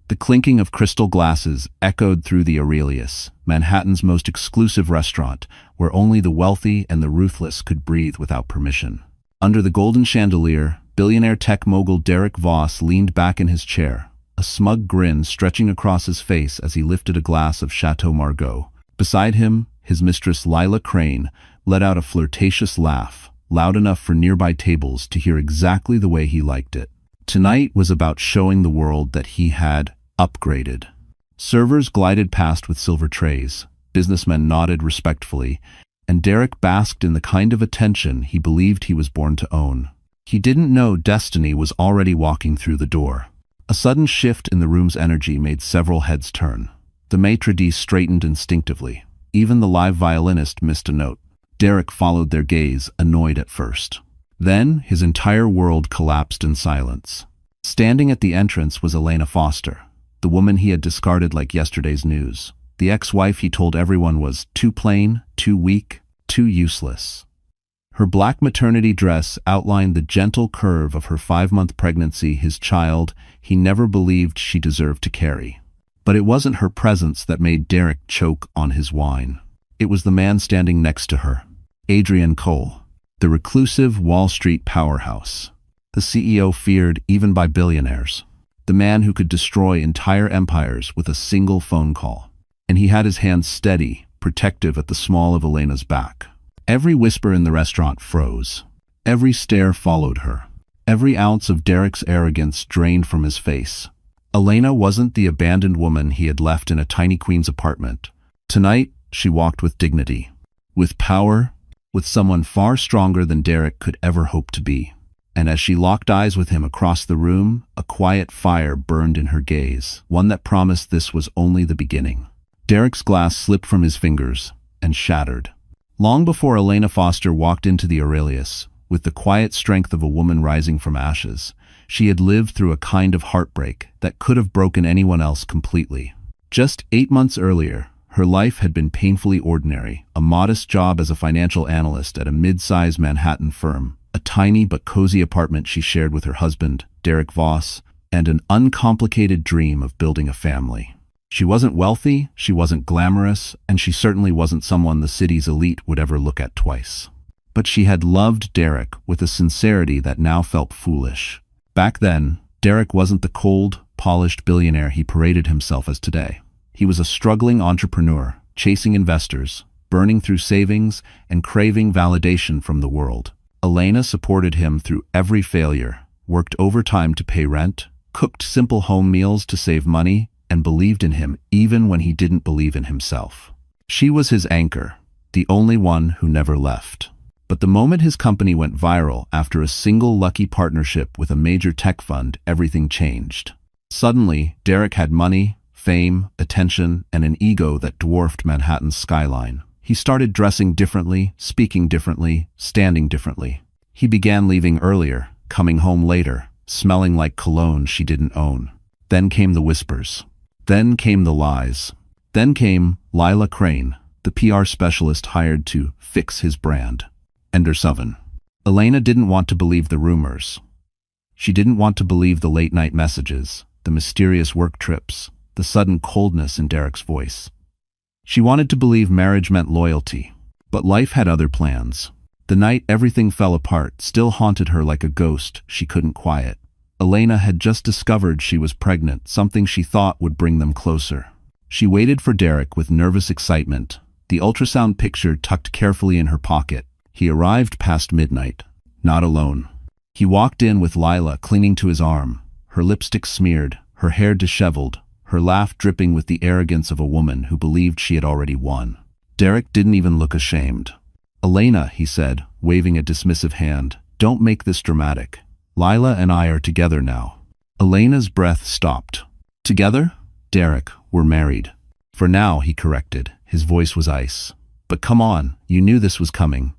The clinking of crystal glasses echoed through the Aurelius, Manhattan's most exclusive restaurant, where only the wealthy and the ruthless could breathe without permission. Under the golden chandelier, billionaire tech mogul Derek Voss leaned back in his chair, a smug grin stretching across his face as he lifted a glass of Chateau Margaux. Beside him, his mistress Lila Crane let out a flirtatious laugh, loud enough for nearby tables to hear exactly the way he liked it. Tonight was about showing the world that he had upgraded. Servers glided past with silver trays, businessmen nodded respectfully, and Derek basked in the kind of attention he believed he was born to own. He didn't know destiny was already walking through the door. A sudden shift in the room's energy made several heads turn. The maitre d' straightened instinctively. Even the live violinist missed a note. Derek followed their gaze, annoyed at first. Then, his entire world collapsed in silence. Standing at the entrance was Elena Foster, the woman he had discarded like yesterday's news. The ex-wife he told everyone was too plain, too weak, too useless. Her black maternity dress outlined the gentle curve of her 5-month pregnancy, his child he never believed she deserved to carry. But it wasn't her presence that made Derek choke on his wine. It was the man standing next to her, Adrian Cole, the reclusive Wall Street powerhouse. The CEO feared even by billionaires. The man who could destroy entire empires with a single phone call. And he had his hands steady, protective at the small of Elena's back. Every whisper in the restaurant froze. Every stare followed her. Every ounce of Derek's arrogance drained from his face. Elena wasn't the abandoned woman he had left in a tiny Queens apartment. Tonight, she walked with dignity, with power, with someone far stronger than Derek could ever hope to be. And as she locked eyes with him across the room, a quiet fire burned in her gaze, one that promised this was only the beginning. Derek's glass slipped from his fingers and shattered. Long before Elena Foster walked into the Aurelius, with the quiet strength of a woman rising from ashes, she had lived through a kind of heartbreak that could have broken anyone else completely. Just 8 months earlier, her life had been painfully ordinary, a modest job as a financial analyst at a mid-sized Manhattan firm, a tiny but cozy apartment she shared with her husband, Derek Voss, and an uncomplicated dream of building a family. She wasn't wealthy, she wasn't glamorous, and she certainly wasn't someone the city's elite would ever look at twice. But she had loved Derek with a sincerity that now felt foolish. Back then, Derek wasn't the cold, polished billionaire he paraded himself as today. He was a struggling entrepreneur, chasing investors, burning through savings, and craving validation from the world. Elena supported him through every failure, worked overtime to pay rent, cooked simple home meals to save money, and believed in him even when he didn't believe in himself. She was his anchor, the only one who never left. But the moment his company went viral after a single lucky partnership with a major tech fund, everything changed. Suddenly, Derek had money, fame, attention, and an ego that dwarfed Manhattan's skyline. He started dressing differently, speaking differently, standing differently. He began leaving earlier, coming home later, smelling like cologne she didn't own. Then came the whispers. Then came the lies. Then came Lila Crane, the PR specialist hired to fix his brand. Ender 7. Elena didn't want to believe the rumors. She didn't want to believe the late-night messages, the mysterious work trips, the sudden coldness in Derek's voice. She wanted to believe marriage meant loyalty, but life had other plans. The night everything fell apart still haunted her like a ghost she couldn't quiet. Elena had just discovered she was pregnant, something she thought would bring them closer. She waited for Derek with nervous excitement, the ultrasound picture tucked carefully in her pocket. He arrived past midnight, not alone. He walked in with Lila clinging to his arm, her lipstick smeared, her hair disheveled, her laugh dripping with the arrogance of a woman who believed she had already won. Derek didn't even look ashamed. "Elena," he said, waving a dismissive hand, "don't make this dramatic. Lila and I are together now." Elena's breath stopped. "Together?" "Derek, we're married." "For now," he corrected. His voice was ice. "But come on, you knew this was coming.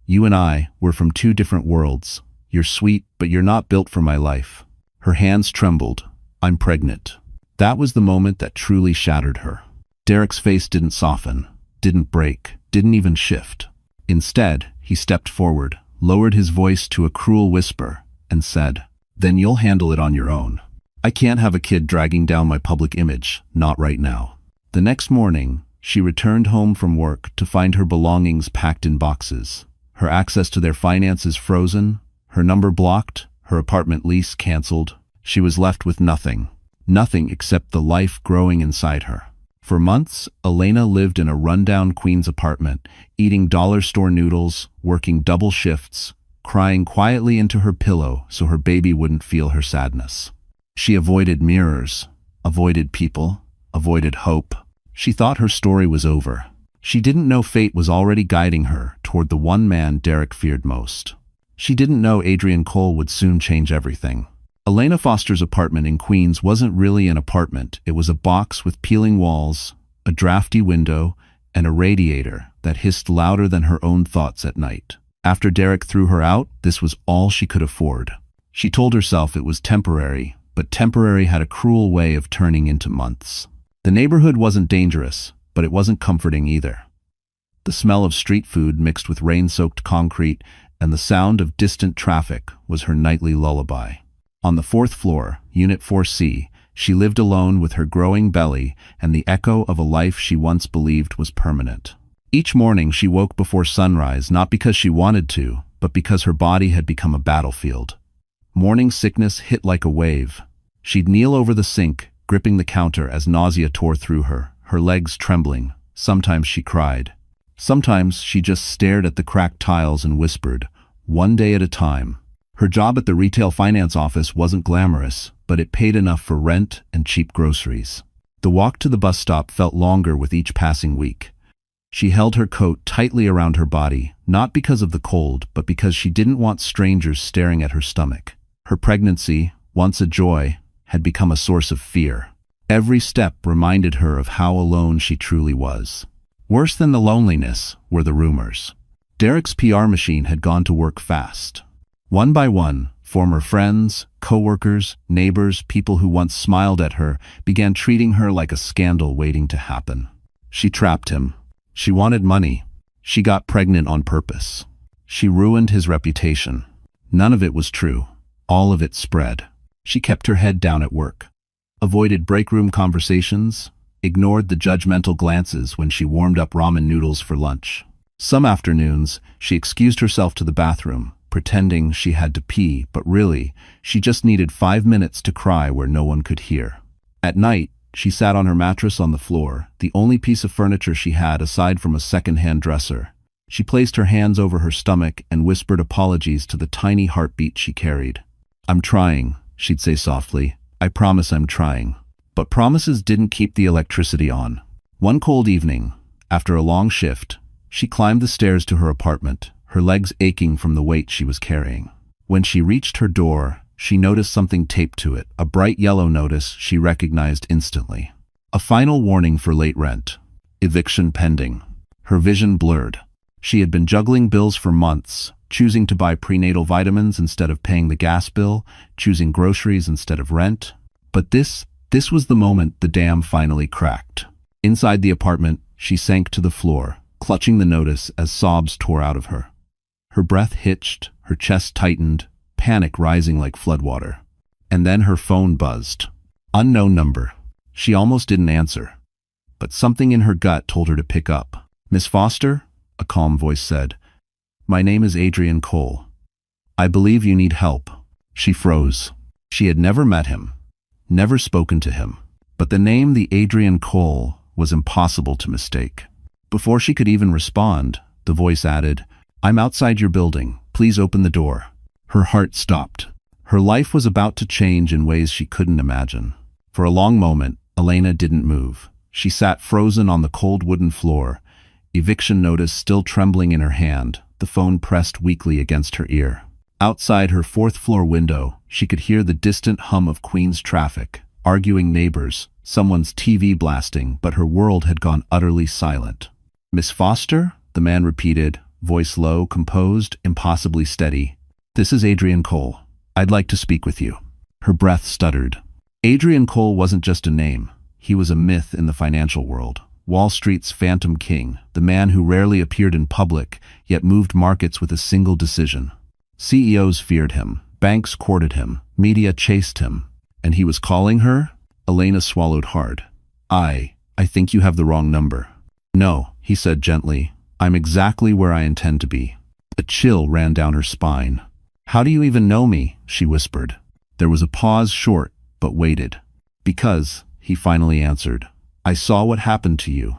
You and I, we're from 2 different worlds. You're sweet, but you're not built for my life." Her hands trembled. "I'm pregnant." That was the moment that truly shattered her. Derek's face didn't soften, didn't break, didn't even shift. Instead, he stepped forward, lowered his voice to a cruel whisper, and said, "Then you'll handle it on your own. I can't have a kid dragging down my public image, not right now. The next morning, she returned home from work to find her belongings packed in boxes, her access to their finances frozen, her number blocked, her apartment lease canceled. She was left with nothing. Nothing except the life growing inside her. For months, Elena lived in a rundown Queens apartment, eating dollar store noodles, working double shifts, crying quietly into her pillow so her baby wouldn't feel her sadness. She avoided mirrors, avoided people, avoided hope. She thought her story was over. She didn't know fate was already guiding her toward the one man Derek feared most. She didn't know Adrian Cole would soon change everything. Elena Foster's apartment in Queens wasn't really an apartment. It was a box with peeling walls, a drafty window, and a radiator that hissed louder than her own thoughts at night. After Derek threw her out, this was all she could afford. She told herself it was temporary, but temporary had a cruel way of turning into months. The neighborhood wasn't dangerous, but it wasn't comforting either. The smell of street food mixed with rain-soaked concrete and the sound of distant traffic was her nightly lullaby. On the 4th floor, Unit 4C, she lived alone with her growing belly and the echo of a life she once believed was permanent. Each morning she woke before sunrise not because she wanted to, but because her body had become a battlefield. Morning sickness hit like a wave. She'd kneel over the sink, gripping the counter as nausea tore through her, her legs trembling. Sometimes she cried. Sometimes she just stared at the cracked tiles and whispered, one day at a time. Her job at the retail finance office wasn't glamorous, but it paid enough for rent and cheap groceries. The walk to the bus stop felt longer with each passing week. She held her coat tightly around her body, not because of the cold, but because she didn't want strangers staring at her stomach. Her pregnancy, once a joy, had become a source of fear. Every step reminded her of how alone she truly was. Worse than the loneliness were the rumors. Derek's PR machine had gone to work fast. One by one, former friends, co-workers, neighbors, people who once smiled at her, began treating her like a scandal waiting to happen. She trapped him. She wanted money. She got pregnant on purpose. She ruined his reputation. None of it was true. All of it spread. She kept her head down at work, avoided break room conversations, ignored the judgmental glances when she warmed up ramen noodles for lunch. Some afternoons, she excused herself to the bathroom, pretending she had to pee, but really, she just needed 5 minutes to cry where no one could hear. At night, she sat on her mattress on the floor, the only piece of furniture she had aside from a second-hand dresser. She placed her hands over her stomach and whispered apologies to the tiny heartbeat she carried. "I'm trying," she'd say softly. "I promise I'm trying." But promises didn't keep the electricity on. One cold evening, after a long shift, she climbed the stairs to her apartment, her legs aching from the weight she was carrying. When she reached her door, she noticed something taped to it, a bright yellow notice she recognized instantly. A final warning for late rent. Eviction pending. Her vision blurred. She had been juggling bills for months, choosing to buy prenatal vitamins instead of paying the gas bill, choosing groceries instead of rent. But this was the moment the dam finally cracked. Inside the apartment, she sank to the floor, clutching the notice as sobs tore out of her. Her breath hitched, her chest tightened, panic rising like floodwater. And then her phone buzzed. Unknown number. She almost didn't answer. But something in her gut told her to pick up. "Miss Foster?" a calm voice said. "My name is Adrian Cole. I believe you need help." She froze. She had never met him, never spoken to him. But the name, the Adrian Cole, was impossible to mistake. Before she could even respond, the voice added, "I'm outside your building. Please open the door." Her heart stopped. Her life was about to change in ways she couldn't imagine. For a long moment, Elena didn't move. She sat frozen on the cold wooden floor, eviction notice still trembling in her hand, the phone pressed weakly against her ear. Outside her 4th floor window, she could hear the distant hum of Queens traffic, arguing neighbors, someone's TV blasting, but her world had gone utterly silent. "Miss Foster?" the man repeated, voice low, composed, impossibly steady. "This is Adrian Cole. I'd like to speak with you." Her breath stuttered. Adrian Cole wasn't just a name. He was a myth in the financial world. Wall Street's phantom king, the man who rarely appeared in public, yet moved markets with a single decision. CEOs feared him, banks courted him, media chased him, And he was calling her? Elena swallowed hard. I think you have the wrong number. No, he said gently. I'm exactly where I intend to be. A chill ran down her spine. How do you even know me? She whispered. There was a pause, short, but weighted. Because, he finally answered, I saw what happened to you.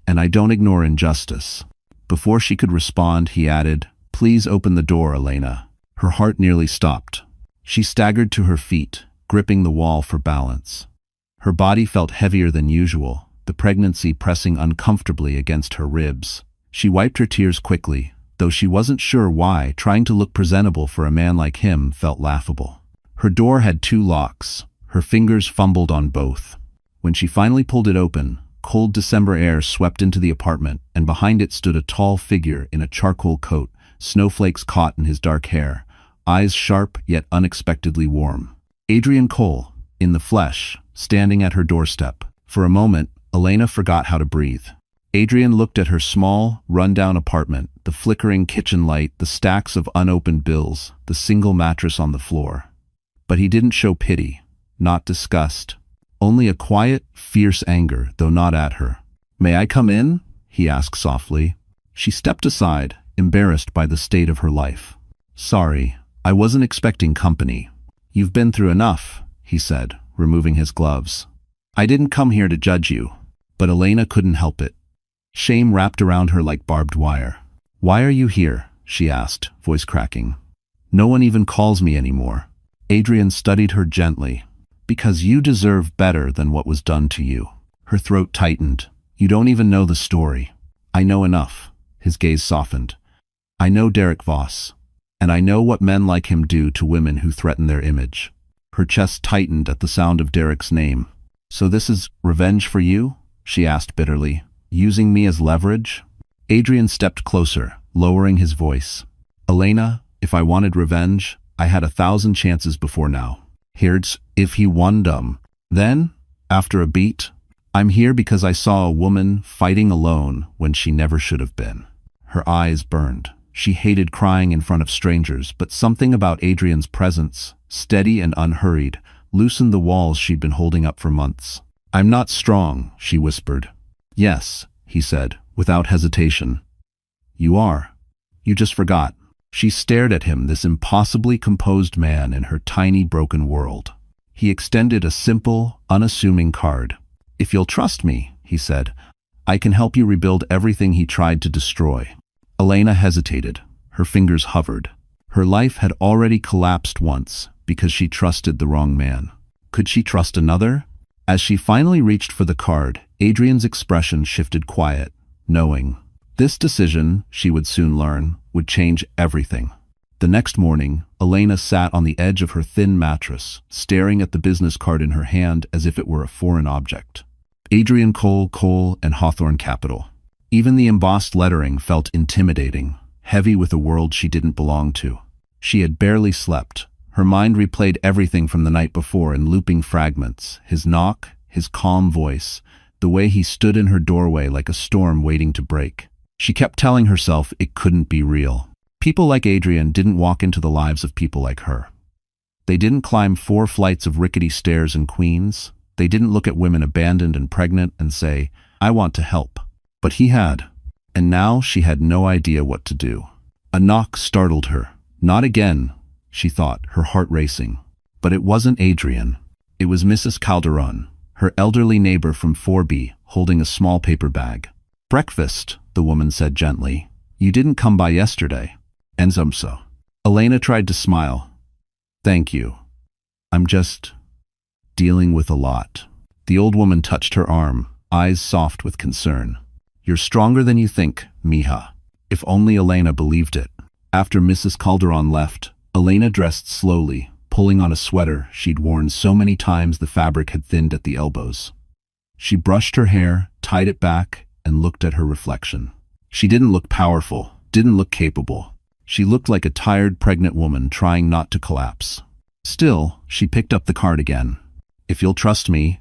And I don't ignore injustice. Before she could respond, he added, Please open the door, Elena. Her heart nearly stopped. She staggered to her feet, gripping the wall for balance. Her body felt heavier than usual, the pregnancy pressing uncomfortably against her ribs. She wiped her tears quickly, though she wasn't sure why. Trying to look presentable for a man like him felt laughable. Her door had 2 locks. Her fingers fumbled on both. When she finally pulled it open, cold December air swept into the apartment, and behind it stood a tall figure in a charcoal coat, snowflakes caught in his dark hair, eyes sharp yet unexpectedly warm. Adrian Cole, in the flesh, standing at her doorstep. For a moment, Elena forgot how to breathe. Adrian looked at her small, run-down apartment, the flickering kitchen light, the stacks of unopened bills, the single mattress on the floor. But he didn't show pity, not disgust. Only a quiet, fierce anger, though not at her. May I come in? He asked softly. She stepped aside, embarrassed by the state of her life. Sorry, I wasn't expecting company. You've been through enough, he said, removing his gloves. I didn't come here to judge you. But Elena couldn't help it. Shame wrapped around her like barbed wire. Why are you here? She asked, voice cracking. No one even calls me anymore. Adrian studied her gently. Because you deserve better than what was done to you. Her throat tightened. You don't even know the story. I know enough. His gaze softened. I know Derek Voss. And I know what men like him do to women who threaten their image. Her chest tightened at the sound of Derek's name. So this is revenge for you? She asked bitterly. Using me as leverage? Adrian stepped closer, lowering his voice. Elena, if I wanted revenge, I had 1,000 chances before now. Here's if he won them. Then, after a beat, I'm here because I saw a woman fighting alone when she never should have been. Her eyes burned. She hated crying in front of strangers, but something about Adrian's presence, steady and unhurried, loosened the walls she'd been holding up for months. I'm not strong, she whispered. Yes, he said, without hesitation. You are. You just forgot. She stared at him, this impossibly composed man in her tiny, broken world. He extended a simple, unassuming card. If you'll trust me, he said, I can help you rebuild everything he tried to destroy. Elena hesitated. Her fingers hovered. Her life had already collapsed once because she trusted the wrong man. Could she trust another? As she finally reached for the card, Adrian's expression shifted quiet, knowing. This decision, she would soon learn, would change everything. The next morning, Elena sat on the edge of her thin mattress, staring at the business card in her hand as if it were a foreign object. Adrian Cole and Hawthorne Capital. Even the embossed lettering felt intimidating, heavy with a world she didn't belong to. She had barely slept. Her mind replayed everything from the night before in looping fragments, his knock, his calm voice, the way he stood in her doorway like a storm waiting to break. She kept telling herself it couldn't be real. People like Adrian didn't walk into the lives of people like her. They didn't climb 4 flights of rickety stairs in Queens. They didn't look at women abandoned and pregnant and say, I want to help. But he had. And now she had no idea what to do. A knock startled her. Not again, she thought, her heart racing. But it wasn't Adrian. It was Mrs. Calderon, her elderly neighbor from 4B, holding a small paper bag. Breakfast, the woman said gently. You didn't come by yesterday. And so. Elena tried to smile. Thank you. I'm just dealing with a lot. The old woman touched her arm, eyes soft with concern. You're stronger than you think, mija. If only Elena believed it. After Mrs. Calderon left, Elena dressed slowly, pulling on a sweater she'd worn so many times the fabric had thinned at the elbows. She brushed her hair, tied it back, and looked at her reflection. She didn't look powerful, didn't look capable. She looked like a tired, pregnant woman trying not to collapse. Still, she picked up the card again. If you'll trust me,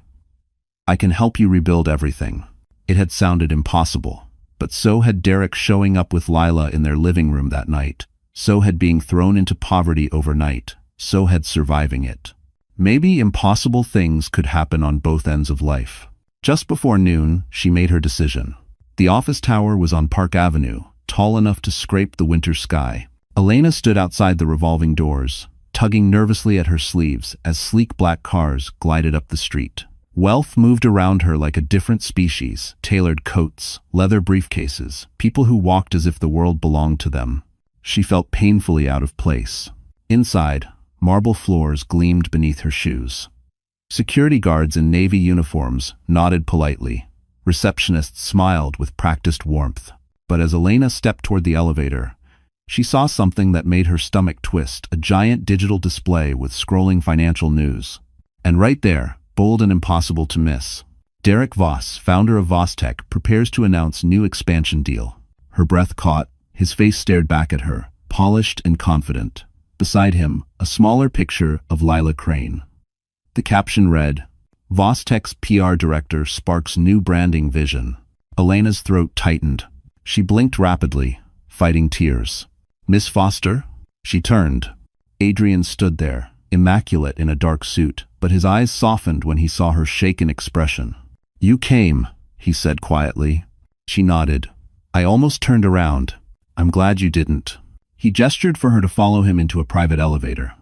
I can help you rebuild everything. It had sounded impossible, but so had Derek showing up with Lila in their living room that night. So had being thrown into poverty overnight. So had surviving it. Maybe impossible things could happen on both ends of life. Just before noon, she made her decision. The office tower was on Park Avenue, tall enough to scrape the winter sky. Elena stood outside the revolving doors, tugging nervously at her sleeves as sleek black cars glided up the street. Wealth moved around her like a different species, tailored coats, leather briefcases, people who walked as if the world belonged to them. She felt painfully out of place. Inside, marble floors gleamed beneath her shoes. Security guards in navy uniforms nodded politely. Receptionists smiled with practiced warmth. But as Elena stepped toward the elevator, she saw something that made her stomach twist, a giant digital display with scrolling financial news. And right there, bold and impossible to miss, Derek Voss, founder of VossTech, prepares to announce new expansion deal. Her breath caught, his face stared back at her, polished and confident. Beside him, a smaller picture of Lila Crane. The caption read, "VossTech's PR director sparks new branding vision." Elena's throat tightened. She blinked rapidly, fighting tears. "Miss Foster?" She turned. Adrian stood there, immaculate in a dark suit, but his eyes softened when he saw her shaken expression. "You came," he said quietly. She nodded. "I almost turned around. I'm glad you didn't." He gestured for her to follow him into a private elevator.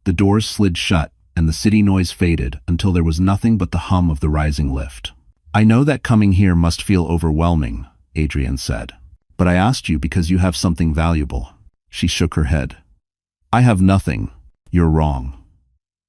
The doors slid shut, and the city noise faded until there was nothing but the hum of the rising lift. "I know that coming here must feel overwhelming," Adrian said. "But I asked you because you have something valuable." She shook her head. "I have nothing. You're wrong."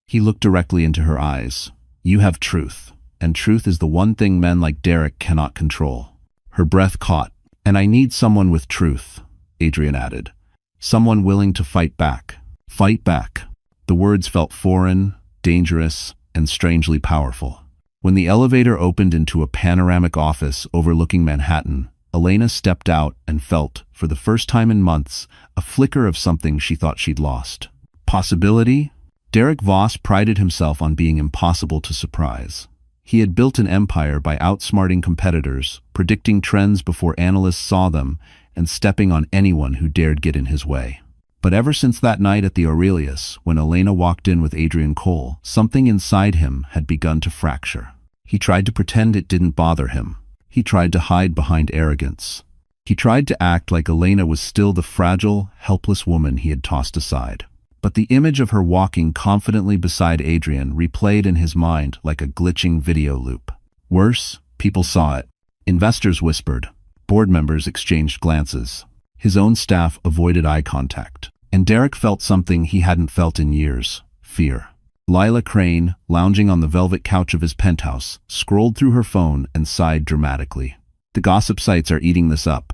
He looked directly into her eyes. "You have truth, and truth is the one thing men like Derek cannot control." Her breath caught. "And I need someone with truth," Adrian added. "Someone willing to fight back." Fight back. The words felt foreign, dangerous, and strangely powerful. When the elevator opened into a panoramic office overlooking Manhattan, Elena stepped out and felt, for the first time in months, a flicker of something she thought she'd lost. Possibility? Derek Voss prided himself on being impossible to surprise. He had built an empire by outsmarting competitors, predicting trends before analysts saw them, and stepping on anyone who dared get in his way. But ever since that night at the Aurelius, when Elena walked in with Adrian Cole, something inside him had begun to fracture. He tried to pretend it didn't bother him. He tried to hide behind arrogance. He tried to act like Elena was still the fragile, helpless woman he had tossed aside. But the image of her walking confidently beside Adrian replayed in his mind like a glitching video loop. Worse, people saw it. Investors whispered. Board members exchanged glances. His own staff avoided eye contact. And Derek felt something he hadn't felt in years: fear. Lila Crane, lounging on the velvet couch of his penthouse, scrolled through her phone and sighed dramatically. The gossip sites are eating this up.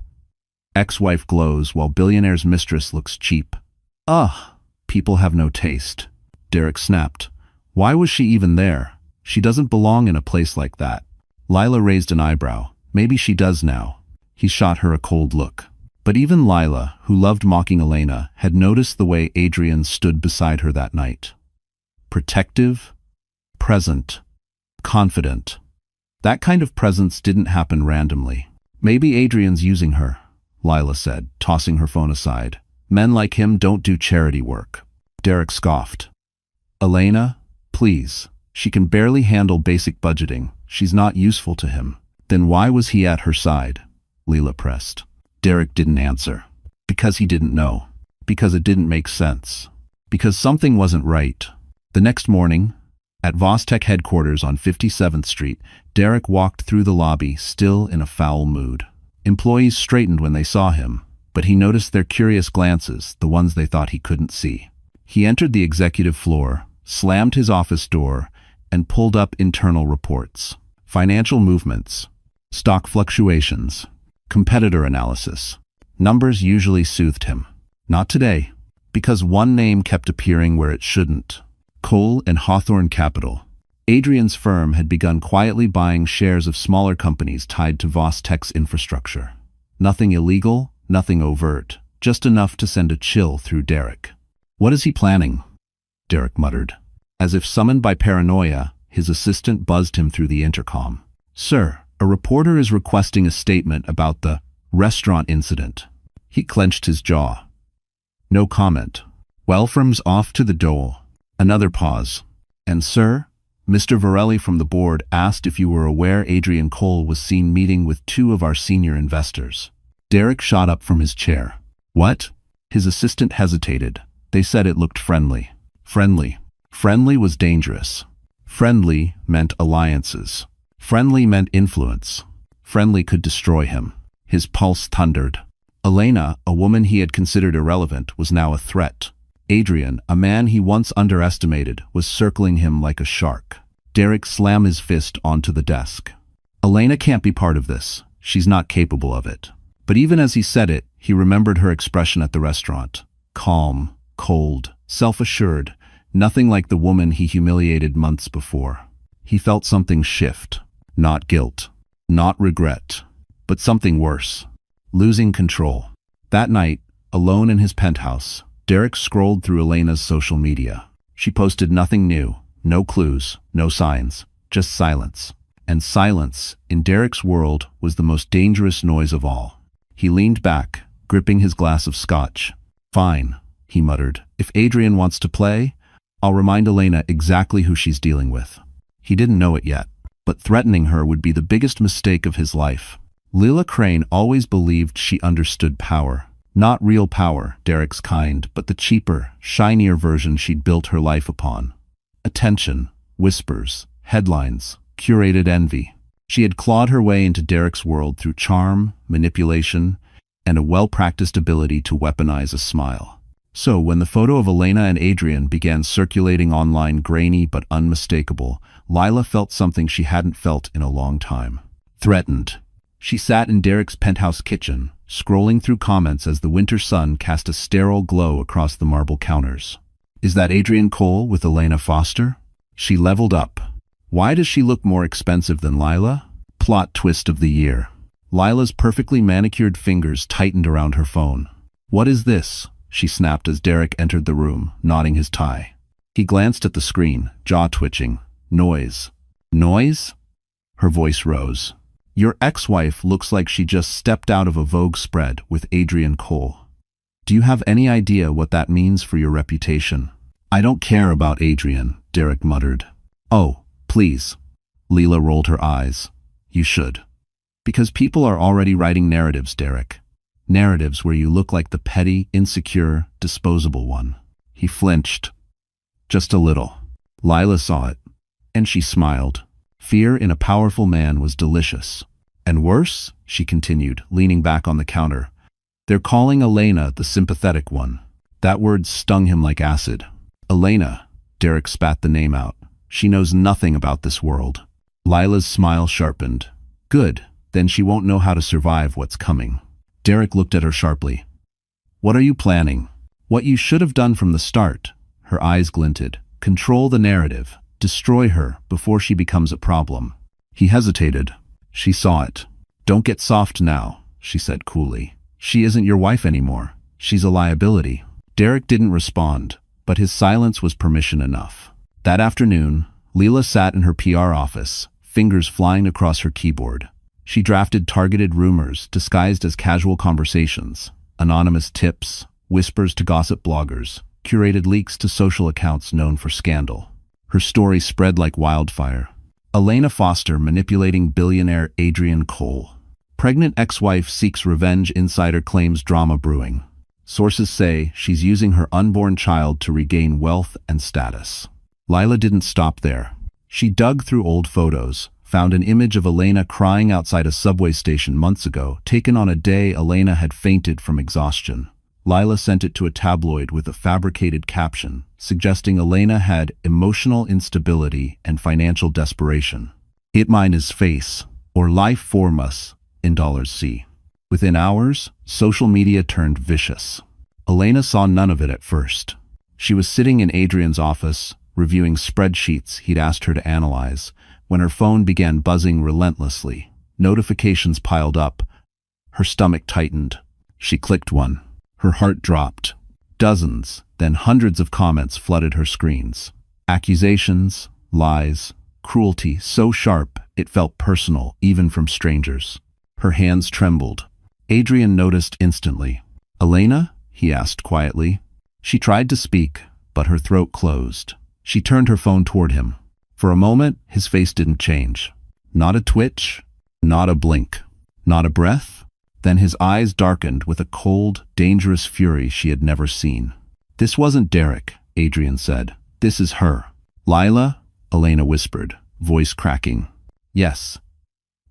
Ex-wife glows while billionaire's mistress looks cheap. Ugh, people have no taste. Derek snapped. Why was she even there? She doesn't belong in a place like that. Lila raised an eyebrow. Maybe she does now. He shot her a cold look. But even Lila, who loved mocking Elena, had noticed the way Adrian stood beside her that night. Protective, present, confident. That kind of presence didn't happen randomly. Maybe Adrian's using her, Lila said, tossing her phone aside. Men like him don't do charity work. Derek scoffed. Elena, please. She can barely handle basic budgeting. She's not useful to him. Then why was he at her side? Lila pressed. Derek didn't answer. Because he didn't know. Because it didn't make sense. Because something wasn't right. The next morning, at VossTech headquarters on 57th Street, Derek walked through the lobby, still in a foul mood. Employees straightened when they saw him, but he noticed their curious glances, the ones they thought he couldn't see. He entered the executive floor, slammed his office door, and pulled up internal reports. Financial movements, stock fluctuations, competitor analysis. Numbers usually soothed him. Not today, because one name kept appearing where it shouldn't. Cole and Hawthorne Capital. Adrian's firm had begun quietly buying shares of smaller companies tied to VossTech's infrastructure. Nothing illegal, nothing overt, just enough to send a chill through Derek. What is he planning? Derek muttered. As if summoned by paranoia, his assistant buzzed him through the intercom. Sir, a reporter is requesting a statement about the restaurant incident. He clenched his jaw. No comment. Welfram's off to the dole. Another pause. And sir, Mr. Varelli from the board asked if you were aware Adrian Cole was seen meeting with two of our senior investors. Derek shot up from his chair. What? His assistant hesitated. They said it looked friendly. Friendly. Friendly was dangerous. Friendly meant alliances. Friendly meant influence. Friendly could destroy him. His pulse thundered. Elena, a woman he had considered irrelevant, was now a threat. Adrian, a man he once underestimated, was circling him like a shark. Derek slammed his fist onto the desk. Elena can't be part of this. She's not capable of it. But even as he said it, he remembered her expression at the restaurant. Calm, cold, self-assured, nothing like the woman he humiliated months before. He felt something shift. Not guilt. Not regret. But something worse. Losing control. That night, alone in his penthouse, Derek scrolled through Elena's social media. She posted nothing new, no clues, no signs, just silence. And silence, in Derek's world, was the most dangerous noise of all. He leaned back, gripping his glass of scotch. Fine, he muttered. If Adrian wants to play, I'll remind Elena exactly who she's dealing with. He didn't know it yet, but threatening her would be the biggest mistake of his life. Lila Crane always believed she understood power. Not real power, Derek's kind, but the cheaper, shinier version she'd built her life upon. Attention, whispers, headlines, curated envy. She had clawed her way into Derek's world through charm, manipulation, and a well-practiced ability to weaponize a smile. So, when the photo of Elena and Adrian began circulating online, grainy but unmistakable, Lila felt something she hadn't felt in a long time. Threatened. She sat in Derek's penthouse kitchen, scrolling through comments as the winter sun cast a sterile glow across the marble counters. Is that Adrian Cole with Elena Foster? She leveled up. Why does she look more expensive than Lila? Plot twist of the year. Lila's perfectly manicured fingers tightened around her phone. What is this? She snapped as Derek entered the room, knotting his tie. He glanced at the screen, jaw twitching. Noise. Noise? Her voice rose. Your ex-wife looks like she just stepped out of a Vogue spread with Adrian Cole. Do you have any idea what that means for your reputation? I don't care about Adrian, Derek muttered. Oh, please. Lila rolled her eyes. You should. Because people are already writing narratives, Derek. Narratives where you look like the petty, insecure, disposable one. He flinched. Just a little. Lila saw it, and she smiled. Fear in a powerful man was delicious. And worse, she continued, leaning back on the counter. They're calling Elena the sympathetic one. That word stung him like acid. Elena, Derek spat the name out. She knows nothing about this world. Lila's smile sharpened. Good, then she won't know how to survive what's coming. Derek looked at her sharply. What are you planning? What you should have done from the start. Her eyes glinted. Control the narrative. Destroy her before she becomes a problem. He hesitated. She saw it. Don't get soft now, she said coolly. She isn't your wife anymore. She's a liability. Derek didn't respond, but his silence was permission enough. That afternoon, Lila sat in her PR office, fingers flying across her keyboard. She drafted targeted rumors disguised as casual conversations, anonymous tips, whispers to gossip bloggers, curated leaks to social accounts known for scandal. Her story spread like wildfire. Elena Foster manipulating billionaire Adrian Cole. Pregnant ex-wife seeks revenge, insider claims drama brewing. Sources say she's using her unborn child to regain wealth and status. Lila didn't stop there. She dug through old photos, found an image of Elena crying outside a subway station months ago, taken on a day Elena had fainted from exhaustion. Lila sent it to a tabloid with a fabricated caption, suggesting Elena had emotional instability and financial desperation. It mine his face, or life form us, in $C. Within hours, social media turned vicious. Elena saw none of it at first. She was sitting in Adrian's office, reviewing spreadsheets he'd asked her to analyze, when her phone began buzzing relentlessly. Notifications piled up. Her stomach tightened. She clicked one. Her heart dropped. Dozens, then hundreds of comments flooded her screens. Accusations, lies, cruelty so sharp it felt personal even from strangers. Her hands trembled. Adrian noticed instantly. Elena? He asked quietly. She tried to speak, but her throat closed. She turned her phone toward him. For a moment, his face didn't change. Not a twitch, not a blink, not a breath. Then his eyes darkened with a cold, dangerous fury she had never seen. "This wasn't Derek," Adrian said. "This is her." "Lila?" Elena whispered, voice cracking. "Yes."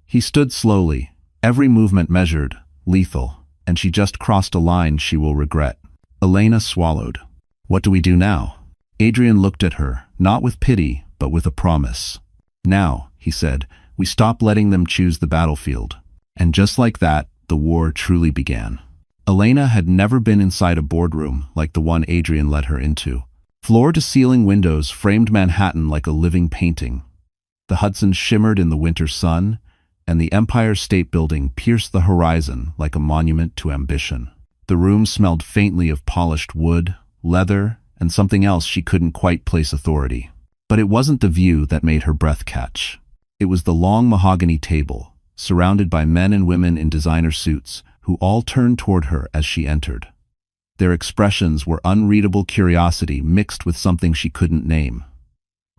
He stood slowly, every movement measured, lethal, and she just crossed a line she will regret. Elena swallowed. "What do we do now?" Adrian looked at her, not with pity, but with a promise. "Now," he said, "we stop letting them choose the battlefield." And just like that, the war truly began. Elena had never been inside a boardroom like the one Adrian led her into. Floor-to-ceiling windows framed Manhattan like a living painting. The Hudson shimmered in the winter sun, and the Empire State Building pierced the horizon like a monument to ambition. The room smelled faintly of polished wood, leather, and something else she couldn't quite place authority. But it wasn't the view that made her breath catch. It was the long mahogany table, surrounded by men and women in designer suits, who all turned toward her as she entered. Their expressions were unreadable curiosity mixed with something she couldn't name.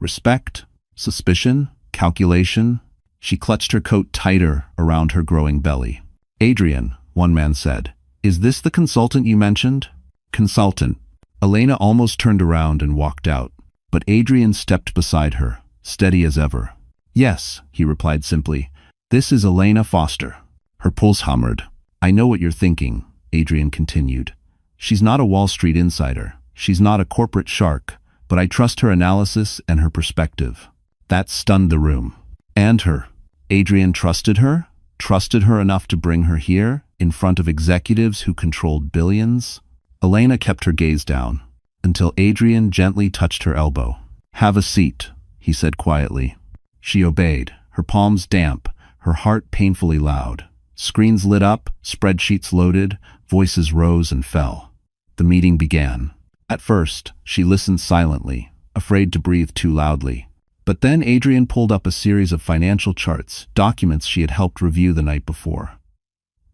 Respect? Suspicion? Calculation? She clutched her coat tighter around her growing belly. "Adrian," one man said, "is this the consultant you mentioned?" "Consultant." Elena almost turned around and walked out, but Adrian stepped beside her, steady as ever. "Yes," he replied simply, "this is Elena Foster." Her pulse hammered. "I know what you're thinking," Adrian continued. "She's not a Wall Street insider. She's not a corporate shark, but I trust her analysis and her perspective." That stunned the room. And her. Adrian trusted her? Trusted her enough to bring her here, in front of executives who controlled billions? Elena kept her gaze down, until Adrian gently touched her elbow. "Have a seat," he said quietly. She obeyed, her palms damp, her heart painfully loud. Screens lit up, spreadsheets loaded, voices rose and fell. The meeting began. At first, she listened silently, afraid to breathe too loudly. But then Adrian pulled up a series of financial charts, documents she had helped review the night before.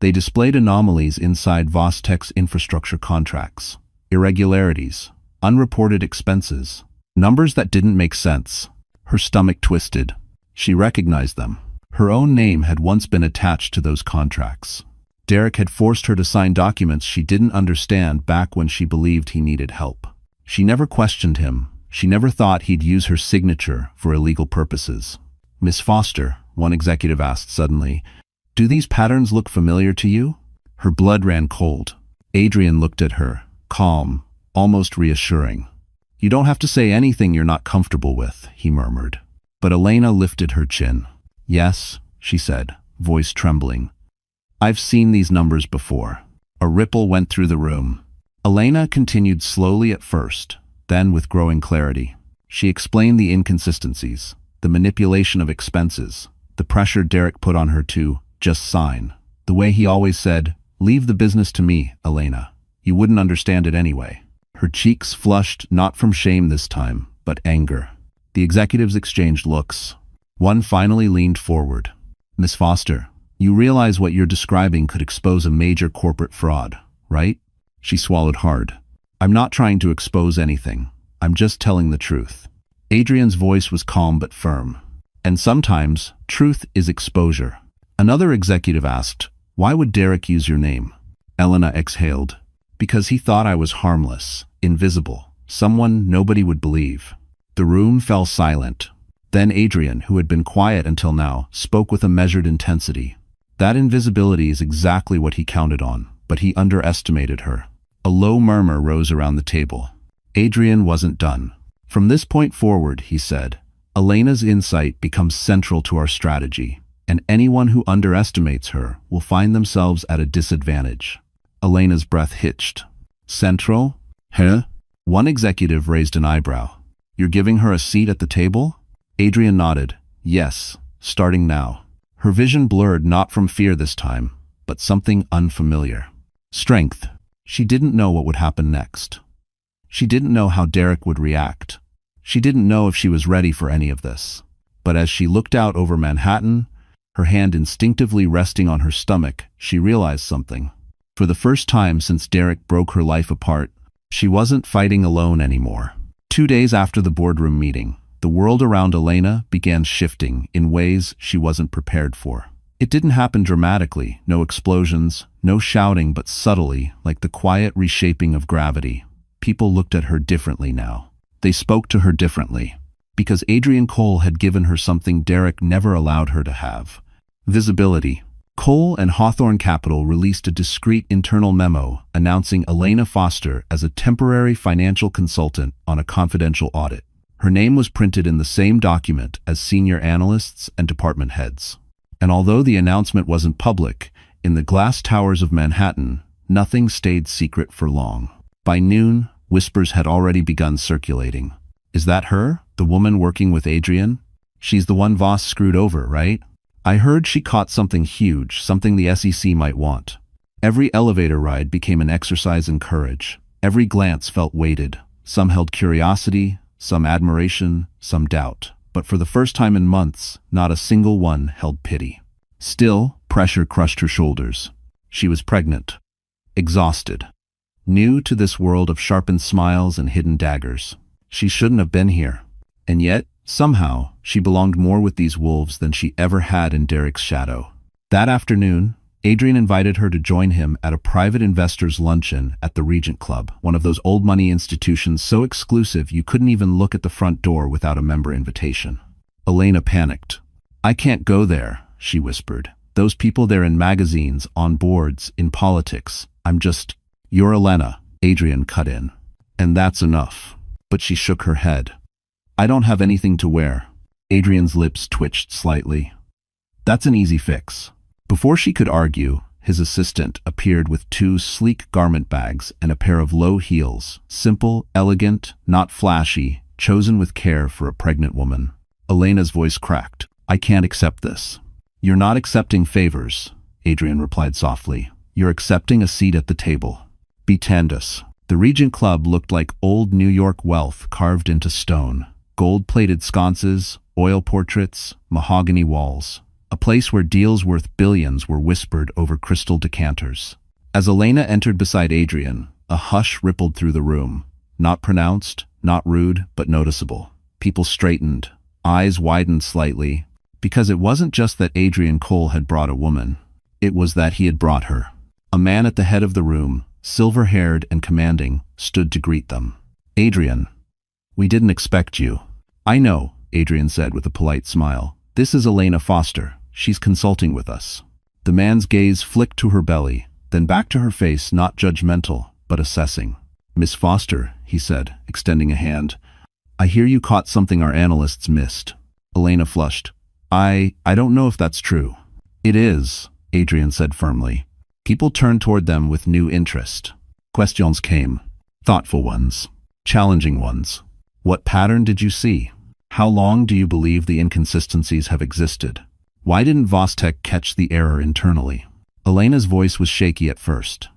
They displayed anomalies inside Vostek's infrastructure contracts, irregularities, unreported expenses, numbers that didn't make sense. Her stomach twisted. She recognized them. Her own name had once been attached to those contracts. Derek had forced her to sign documents she didn't understand back when she believed he needed help. She never questioned him. She never thought he'd use her signature for illegal purposes. "Miss Foster," one executive asked suddenly, "do these patterns look familiar to you?" Her blood ran cold. Adrian looked at her, calm, almost reassuring. "You don't have to say anything you're not comfortable with," he murmured. But Elena lifted her chin. "Yes," she said, voice trembling. "I've seen these numbers before." A ripple went through the room. Elena continued slowly at first, then with growing clarity. She explained the inconsistencies, the manipulation of expenses, the pressure Derek put on her to just sign. The way he always said, "Leave the business to me, Elena. You wouldn't understand it anyway." Her cheeks flushed not from shame this time, but anger. The executives exchanged looks. One finally leaned forward. "Miss Foster, you realize what you're describing could expose a major corporate fraud, right?" She swallowed hard. "I'm not trying to expose anything. I'm just telling the truth." Adrian's voice was calm but firm. "And sometimes, truth is exposure." Another executive asked, "Why would Derek use your name?" Elena exhaled. "Because he thought I was harmless, invisible, someone nobody would believe." The room fell silent. Then Adrian, who had been quiet until now, spoke with a measured intensity. That invisibility is exactly what he counted on, but he underestimated her. A low murmur rose around the table. Adrian wasn't done. "From this point forward," he said, "Elena's insight becomes central to our strategy, and anyone who underestimates her will find themselves at a disadvantage." Elena's breath hitched. "Central? Huh?" One executive raised an eyebrow. "You're giving her a seat at the table?" Adrian nodded. "Yes, starting now." Her vision blurred not from fear this time, but something unfamiliar. Strength. She didn't know what would happen next. She didn't know how Derek would react. She didn't know if she was ready for any of this. But as she looked out over Manhattan, her hand instinctively resting on her stomach, she realized something. For the first time since Derek broke her life apart, she wasn't fighting alone anymore. 2 days after the boardroom meeting, the world around Elena began shifting in ways she wasn't prepared for. It didn't happen dramatically, no explosions, no shouting, but subtly, like the quiet reshaping of gravity. People looked at her differently now. They spoke to her differently, because Adrian Cole had given her something Derek never allowed her to have: visibility. Cole and Hawthorne Capital released a discreet internal memo announcing Elena Foster as a temporary financial consultant on a confidential audit. Her name was printed in the same document as senior analysts and department heads. And although the announcement wasn't public, in the glass towers of Manhattan, nothing stayed secret for long. By noon, whispers had already begun circulating. Is that her, the woman working with Adrian? She's the one Voss screwed over, right? I heard she caught something huge, something the SEC might want. Every elevator ride became an exercise in courage. Every glance felt weighted. Some held curiosity, some admiration, some doubt. But for the first time in months, not a single one held pity. Still, pressure crushed her shoulders. She was pregnant, exhausted, new to this world of sharpened smiles and hidden daggers. She shouldn't have been here. And yet, somehow, she belonged more with these wolves than she ever had in Derek's shadow. That afternoon, Adrian invited her to join him at a private investors' luncheon at the Regent Club, one of those old money institutions so exclusive you couldn't even look at the front door without a member invitation. Elena panicked. I can't go there, she whispered. Those people there in magazines, on boards, in politics. You're Elena, Adrian cut in. And that's enough. But she shook her head. I don't have anything to wear. Adrian's lips twitched slightly. That's an easy fix. Before she could argue, his assistant appeared with 2 sleek garment bags and a pair of low heels, simple, elegant, not flashy, chosen with care for a pregnant woman. Elena's voice cracked. I can't accept this. You're not accepting favors, Adrian replied softly. You're accepting a seat at the table. Be Tandus. The Regent Club looked like old New York wealth carved into stone. Gold-plated sconces, oil portraits, mahogany walls. A place where deals worth billions were whispered over crystal decanters. As Elena entered beside Adrian, a hush rippled through the room. Not pronounced, not rude, but noticeable. People straightened, eyes widened slightly, because it wasn't just that Adrian Cole had brought a woman. It was that he had brought her. A man at the head of the room, silver-haired and commanding, stood to greet them. Adrian, we didn't expect you. I know, Adrian said with a polite smile. This is Elena Foster. She's consulting with us. The man's gaze flicked to her belly, then back to her face, not judgmental, but assessing. Miss Foster, he said, extending a hand. I hear you caught something our analysts missed. Elena flushed. I don't know if that's true. It is, Adrian said firmly. People turned toward them with new interest. Questions came. Thoughtful ones. Challenging ones. What pattern did you see? How long do you believe the inconsistencies have existed? Why didn't Vostek catch the error internally? Elena's voice was shaky at first,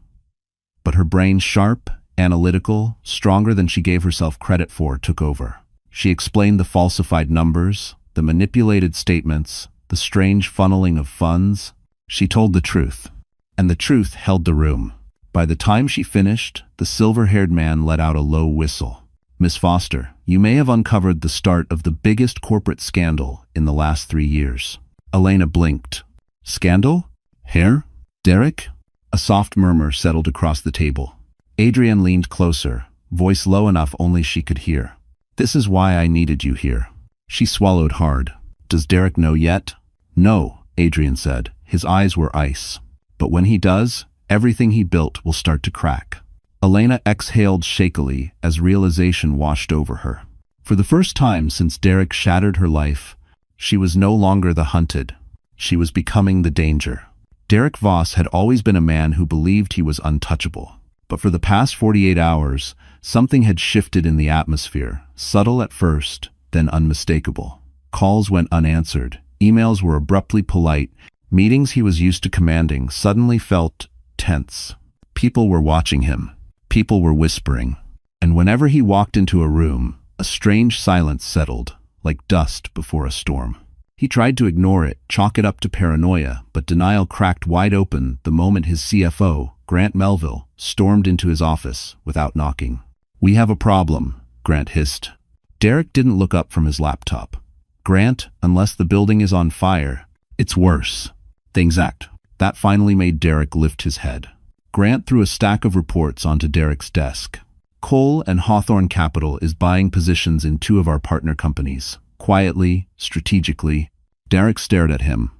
but her brain, sharp, analytical, stronger than she gave herself credit for, took over. She explained the falsified numbers, the manipulated statements, the strange funneling of funds. She told the truth, and the truth held the room. By the time she finished, the silver-haired man let out a low whistle. Miss Foster, you may have uncovered the start of the biggest corporate scandal in the last 3 years. Elena blinked. Scandal? Hair? Derek? A soft murmur settled across the table. Adrian leaned closer, voice low enough only she could hear. This is why I needed you here. She swallowed hard. Does Derek know yet? No, Adrian said. His eyes were ice. But when he does, everything he built will start to crack. Elena exhaled shakily as realization washed over her. For the first time since Derek shattered her life, she was no longer the hunted. She was becoming the danger. Derek Voss had always been a man who believed he was untouchable. But for the past 48 hours, something had shifted in the atmosphere, subtle at first, then unmistakable. Calls went unanswered. Emails were abruptly polite. Meetings he was used to commanding suddenly felt tense. People were watching him. People were whispering. And whenever he walked into a room, a strange silence settled, like dust before a storm. He tried to ignore it, chalk it up to paranoia, but denial cracked wide open the moment his CFO, Grant Melville, stormed into his office without knocking. We have a problem, Grant hissed. Derek didn't look up from his laptop. Grant, unless the building is on fire, it's worse. Things act. That finally made Derek lift his head. Grant threw a stack of reports onto Derek's desk. Cole and Hawthorne Capital is buying positions in 2 of our partner companies. Quietly, strategically. Derek stared at him.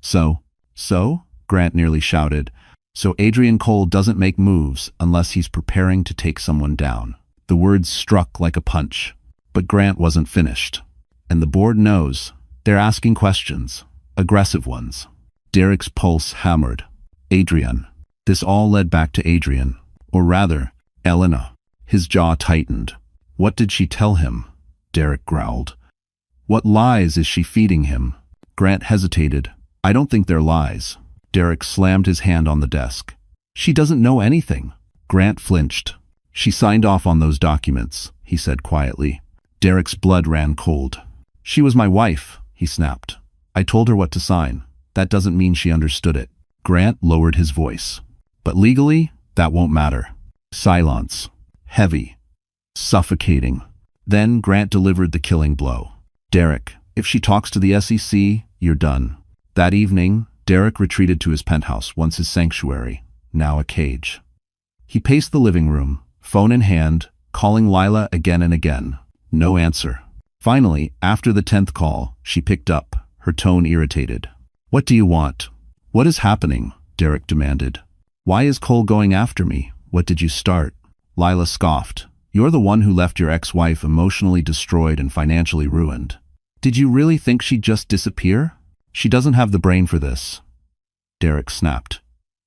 So? Grant nearly shouted. So Adrian Cole doesn't make moves unless he's preparing to take someone down. The words struck like a punch. But Grant wasn't finished. And the board knows. They're asking questions. Aggressive ones. Derek's pulse hammered. Adrian. This all led back to Adrian. Or rather, Elena. His jaw tightened. What did she tell him? Derek growled. What lies is she feeding him? Grant hesitated. I don't think they're lies. Derek slammed his hand on the desk. She doesn't know anything. Grant flinched. She signed off on those documents, he said quietly. Derek's blood ran cold. She was my wife, he snapped. I told her what to sign. That doesn't mean she understood it. Grant lowered his voice. But legally, that won't matter. Silence. Heavy. Suffocating. Then Grant delivered the killing blow. Derek, if she talks to the SEC, you're done. That evening, Derek retreated to his penthouse, once his sanctuary, now a cage. He paced the living room, phone in hand, calling Lila again and again. No answer. Finally, after the 10th call, she picked up, her tone irritated. What do you want? What is happening? Derek demanded. Why is Cole going after me? What did you start? Lila scoffed. You're the one who left your ex-wife emotionally destroyed and financially ruined. Did you really think she'd just disappear? She doesn't have the brain for this. Derek snapped.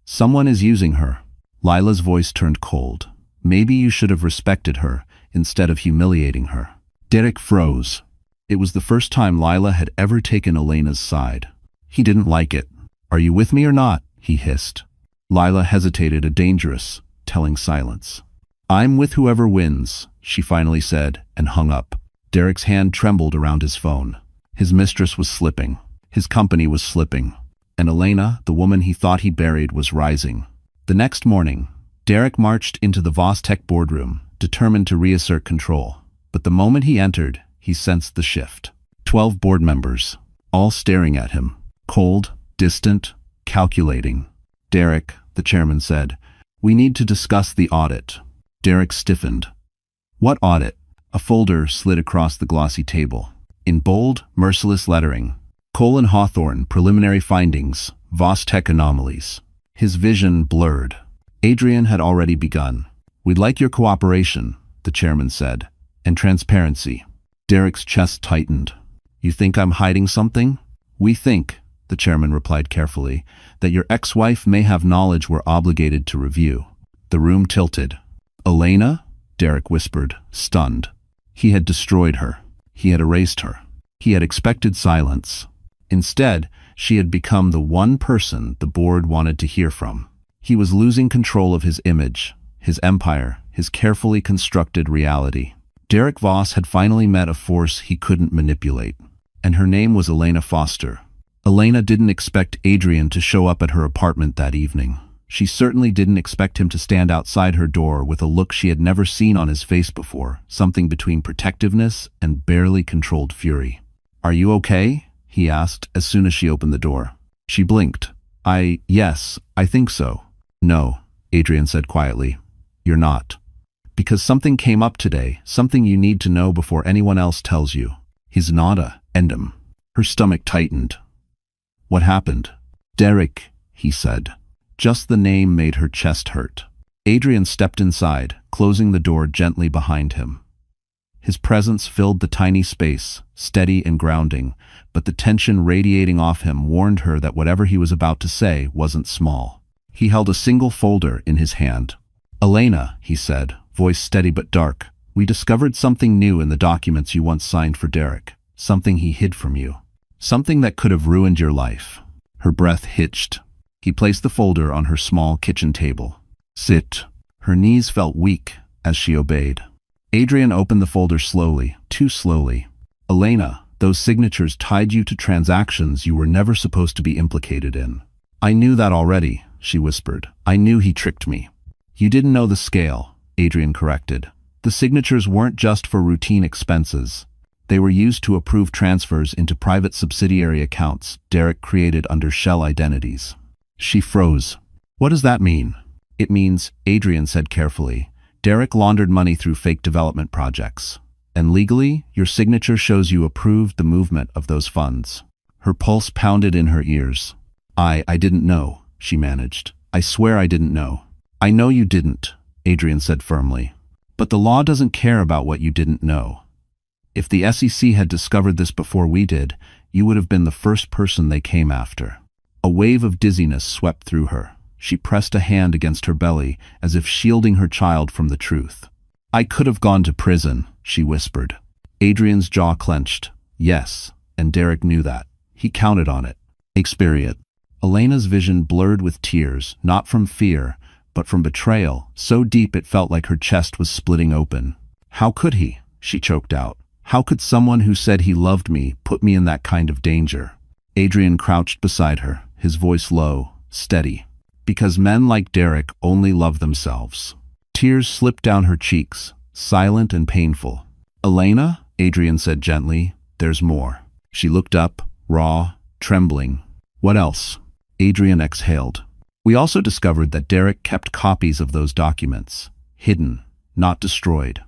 Someone is using her. Lila's voice turned cold. Maybe you should have respected her instead of humiliating her. Derek froze. It was the first time Lila had ever taken Elena's side. He didn't like it. Are you with me or not? He hissed. Lila hesitated, a dangerous, telling silence. I'm with whoever wins, she finally said, and hung up. Derek's hand trembled around his phone. His mistress was slipping. His company was slipping. And Elena, the woman he thought he buried, was rising. The next morning, Derek marched into the Vostech boardroom, determined to reassert control. But the moment he entered, he sensed the shift. 12 board members, all staring at him. Cold, distant, calculating. Derek, the chairman said, we need to discuss the audit. Derek stiffened. What audit? A folder slid across the glossy table. In bold, merciless lettering, Cole and Hawthorne, preliminary findings, Vostech anomalies. His vision blurred. Adrian had already begun. We'd like your cooperation, the chairman said, and transparency. Derek's chest tightened. You think I'm hiding something? We think, the chairman replied carefully, that your ex-wife may have knowledge we're obligated to review. The room tilted. Elena? Derek whispered, stunned. He had destroyed her. He had erased her. He had expected silence. Instead, she had become the one person the board wanted to hear from. He was losing control of his image, his empire, his carefully constructed reality. Derek Voss had finally met a force he couldn't manipulate, and her name was Elena Foster. Elena didn't expect Adrian to show up at her apartment that evening. She certainly didn't expect him to stand outside her door with a look she had never seen on his face before, something between protectiveness and barely controlled fury. Are you okay? He asked as soon as she opened the door. She blinked. Yes, I think so. No, Adrian said quietly. You're not. Because something came up today, something you need to know before anyone else tells you. He's not a endem. Her stomach tightened. What happened? Derek, he said. Just the name made her chest hurt. Adrian stepped inside, closing the door gently behind him. His presence filled the tiny space, steady and grounding, but the tension radiating off him warned her that whatever he was about to say wasn't small. He held a single folder in his hand. Elena, he said, voice steady but dark, we discovered something new in the documents you once signed for Derek, something he hid from you, something that could have ruined your life. Her breath hitched. He placed the folder on her small kitchen table. Sit. Her knees felt weak as she obeyed. Adrian opened the folder slowly, too slowly. Elena, those signatures tied you to transactions you were never supposed to be implicated in. I knew that already, she whispered. I knew he tricked me. You didn't know the scale, Adrian corrected. The signatures weren't just for routine expenses. They were used to approve transfers into private subsidiary accounts Derek created under shell identities. She froze. What does that mean? It means, Adrian said carefully, Derek laundered money through fake development projects. And legally, your signature shows you approved the movement of those funds. Her pulse pounded in her ears. I didn't know, she managed. I swear I didn't know. I know you didn't, Adrian said firmly. But the law doesn't care about what you didn't know. If the SEC had discovered this before we did, you would have been the first person they came after. A wave of dizziness swept through her. She pressed a hand against her belly, as if shielding her child from the truth. I could have gone to prison, she whispered. Adrian's jaw clenched. Yes, and Derek knew that. He counted on it. Experience. Elena's vision blurred with tears, not from fear, but from betrayal, so deep it felt like her chest was splitting open. How could he? She choked out. How could someone who said he loved me put me in that kind of danger? Adrian crouched beside her, his voice low, steady. Because men like Derek only love themselves. Tears slipped down her cheeks, silent and painful. Elena, Adrian said gently, there's more. She looked up, raw, trembling. What else? Adrian exhaled. We also discovered that Derek kept copies of those documents, hidden, not destroyed.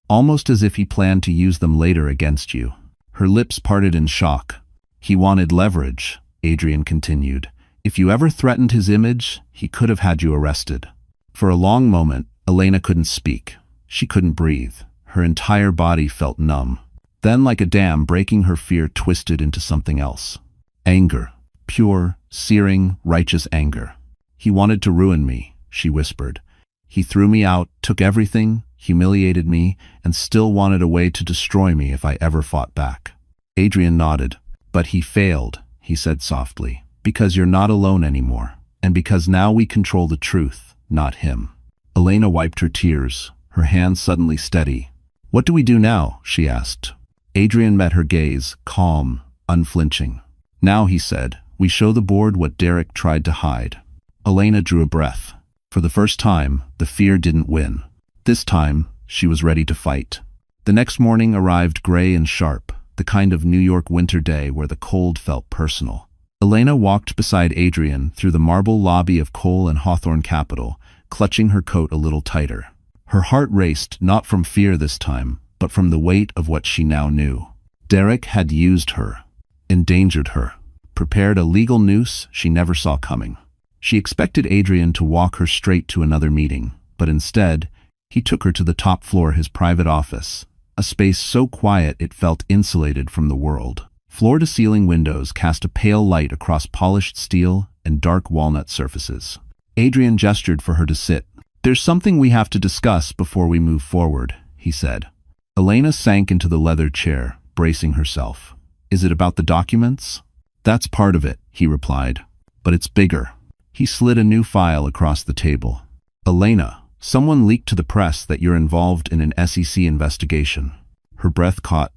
Almost as if he planned to use them later against you. Her lips parted in shock. He wanted leverage, Adrian continued. If you ever threatened his image, he could have had you arrested. For a long moment, Elena couldn't speak. She couldn't breathe. Her entire body felt numb. Then, like a dam breaking, her fear twisted into something else. Anger. Pure, searing, righteous anger. He wanted to ruin me, she whispered. He threw me out, took everything, humiliated me, and still wanted a way to destroy me if I ever fought back. Adrian nodded. But he failed, he said softly. Because you're not alone anymore. And because now we control the truth, not him. Elena wiped her tears, her hands suddenly steady. What do we do now? She asked. Adrian met her gaze, calm, unflinching. Now, he said, we show the board what Derek tried to hide. Elena drew a breath. For the first time, the fear didn't win. This time, she was ready to fight. The next morning arrived gray and sharp, the kind of New York winter day where the cold felt personal. Elena walked beside Adrian through the marble lobby of Cole and Hawthorne Capital, clutching her coat a little tighter. Her heart raced not from fear this time, but from the weight of what she now knew. Derek had used her, endangered her, prepared a legal noose she never saw coming. She expected Adrian to walk her straight to another meeting, but instead, he took her to the top floor of his private office, a space so quiet it felt insulated from the world. Floor-to-ceiling windows cast a pale light across polished steel and dark walnut surfaces. Adrian gestured for her to sit. There's something we have to discuss before we move forward, he said. Elena sank into the leather chair, bracing herself. Is it about the documents? That's part of it, he replied. But it's bigger. He slid a new file across the table. Elena, someone leaked to the press that you're involved in an SEC investigation. Her breath caught.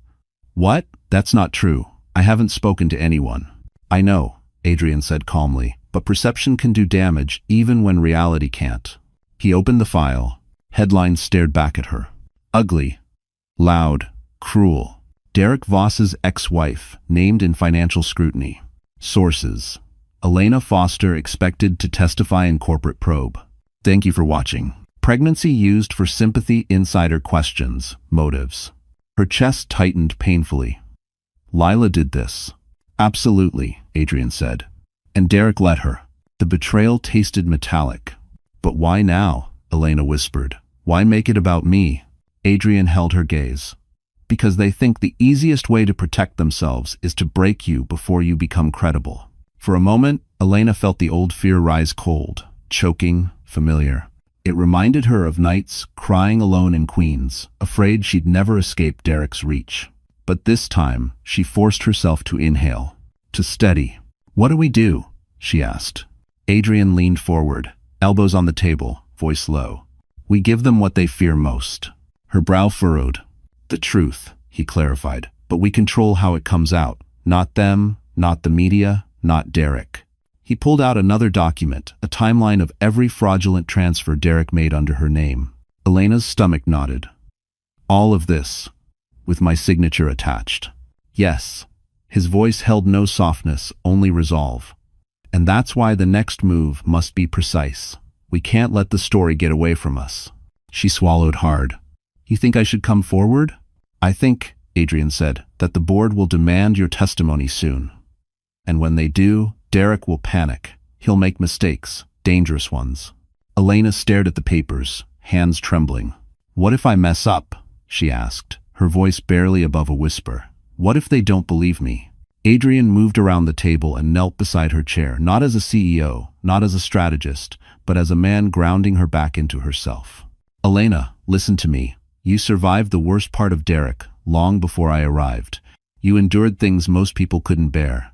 What? That's not true. I haven't spoken to anyone. I know, Adrian said calmly, but perception can do damage even when reality can't. He opened the file. Headlines stared back at her. Ugly. Loud. Cruel. Derek Voss's ex-wife, named in financial scrutiny. Sources. Elena Foster expected to testify in corporate probe. Thank you for watching. Pregnancy used for sympathy insider questions. Motives. Her chest tightened painfully. Lila did this. Absolutely, Adrian said. And Derek let her. The betrayal tasted metallic. But why now? Elena whispered. Why make it about me? Adrian held her gaze. Because they think the easiest way to protect themselves is to break you before you become credible. For a moment, Elena felt the old fear rise cold, choking, familiar. It reminded her of nights crying alone in Queens, afraid she'd never escape Derek's reach. But this time, she forced herself to inhale, to steady. What do we do? She asked. Adrian leaned forward, elbows on the table, voice low. We give them what they fear most. Her brow furrowed. The truth, he clarified, but we control how it comes out. Not them, not the media, not Derek. He pulled out another document, a timeline of every fraudulent transfer Derek made under her name. Elena's stomach knotted. All of this, with my signature attached. Yes. His voice held no softness, only resolve. And that's why the next move must be precise. We can't let the story get away from us. She swallowed hard. You think I should come forward? I think, Adrian said, that the board will demand your testimony soon. And when they do, Derek will panic. He'll make mistakes, dangerous ones. Elena stared at the papers, hands trembling. What if I mess up? She asked, her voice barely above a whisper. What if they don't believe me? Adrian moved around the table and knelt beside her chair, not as a CEO, not as a strategist, but as a man grounding her back into herself. Elena, listen to me. You survived the worst part of Derek, long before I arrived. You endured things most people couldn't bear.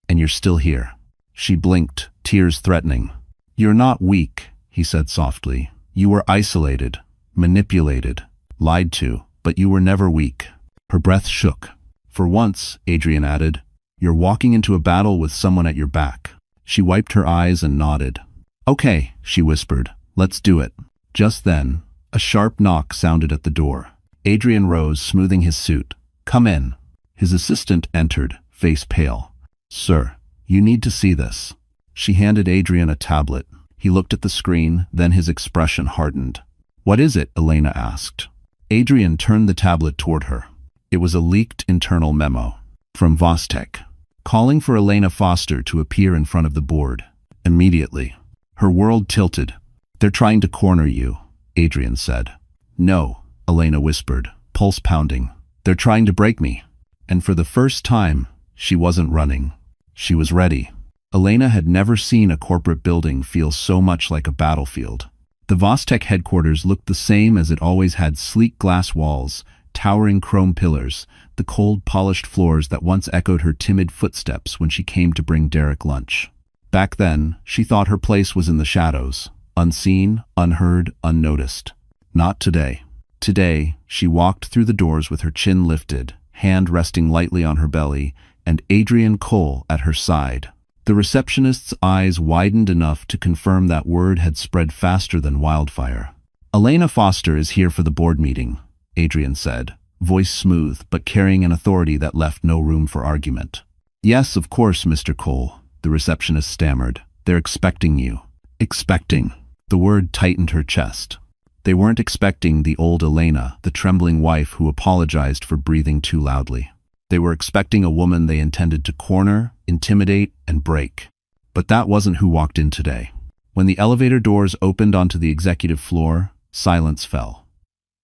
And you're still here. She blinked, tears threatening. You're not weak, he said softly. You were isolated, manipulated, lied to, but you were never weak. Her breath shook. For once, Adrian added, you're walking into a battle with someone at your back. She wiped her eyes and nodded. Okay, she whispered, let's do it. Just then, a sharp knock sounded at the door. Adrian rose, smoothing his suit. Come in. His assistant entered, face pale. Sir, you need to see this. She handed Adrian a tablet. He looked at the screen, then his expression hardened. What is it? Elena asked. Adrian turned the tablet toward her. It was a leaked internal memo from Vostek, calling for Elena Foster to appear in front of the board. Immediately, her world tilted. They're trying to corner you, Adrian said. No, Elena whispered, pulse pounding. They're trying to break me. And for the first time, she wasn't running. She was ready. Elena had never seen a corporate building feel so much like a battlefield. The Vostek headquarters looked the same as it always had: sleek glass walls, towering chrome pillars, the cold, polished floors that once echoed her timid footsteps when she came to bring Derek lunch. Back then, she thought her place was in the shadows, unseen, unheard, unnoticed. Not today. Today, she walked through the doors with her chin lifted, hand resting lightly on her belly, and Adrian Cole at her side. The receptionist's eyes widened enough to confirm that word had spread faster than wildfire. Elena Foster is here for the board meeting, Adrian said, voice smooth but carrying an authority that left no room for argument. Yes, of course, Mr. Cole, the receptionist stammered. They're expecting you. Expecting. The word tightened her chest. They weren't expecting the old Elena, the trembling wife who apologized for breathing too loudly. They were expecting a woman they intended to corner, intimidate, and break. But that wasn't who walked in today. When the elevator doors opened onto the executive floor, silence fell.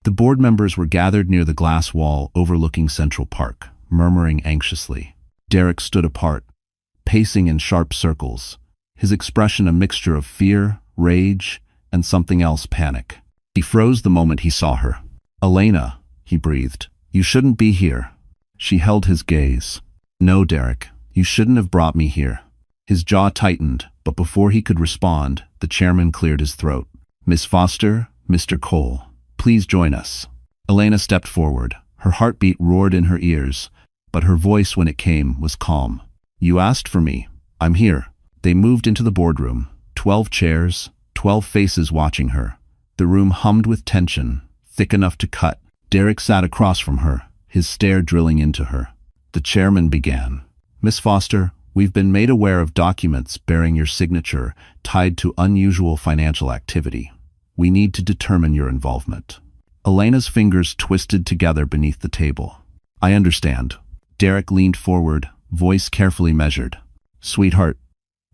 The board members were gathered near the glass wall overlooking Central Park, murmuring anxiously. Derek stood apart, pacing in sharp circles, his expression a mixture of fear, rage, and something else: panic. He froze the moment he saw her. Elena, he breathed, you shouldn't be here. She held his gaze. No, Derek, you shouldn't have brought me here. His jaw tightened, but before he could respond, the chairman cleared his throat. Miss Foster, Mr. Cole, please join us. Elena stepped forward. Her heartbeat roared in her ears, but her voice, when it came, was calm. You asked for me. I'm here. They moved into the boardroom. 12 chairs, 12 faces watching her. The room hummed with tension, thick enough to cut. Derek sat across from her, his stare drilling into her. The chairman began. Miss Foster, we've been made aware of documents bearing your signature tied to unusual financial activity. We need to determine your involvement. Elena's fingers twisted together beneath the table. I understand. Derek leaned forward, voice carefully measured. Sweetheart,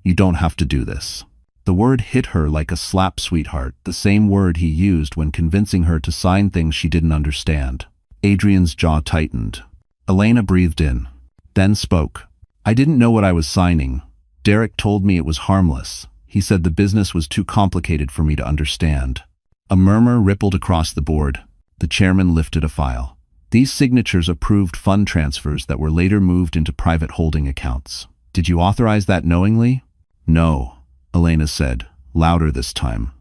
you don't have to do this. The word hit her like a slap, sweetheart, the same word he used when convincing her to sign things she didn't understand. Adrian's jaw tightened. Elena breathed in, then spoke. I didn't know what I was signing. Derek told me it was harmless. He said the business was too complicated for me to understand. A murmur rippled across the board. The chairman lifted a file. These signatures approved fund transfers that were later moved into private holding accounts. Did you authorize that knowingly? No, Elena said, louder this time.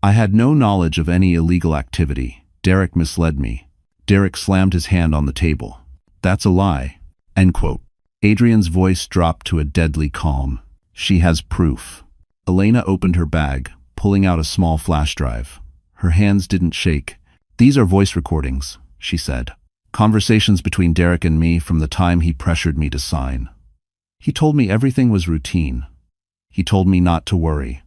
I had no knowledge of any illegal activity. Derek misled me. Derek slammed his hand on the table. That's a lie. End quote. Adrian's voice dropped to a deadly calm. She has proof. Elena opened her bag, pulling out a small flash drive. Her hands didn't shake. These are voice recordings. she said. Conversations between Derek and me from the time he pressured me to sign. He told me everything was routine. He told me not to worry.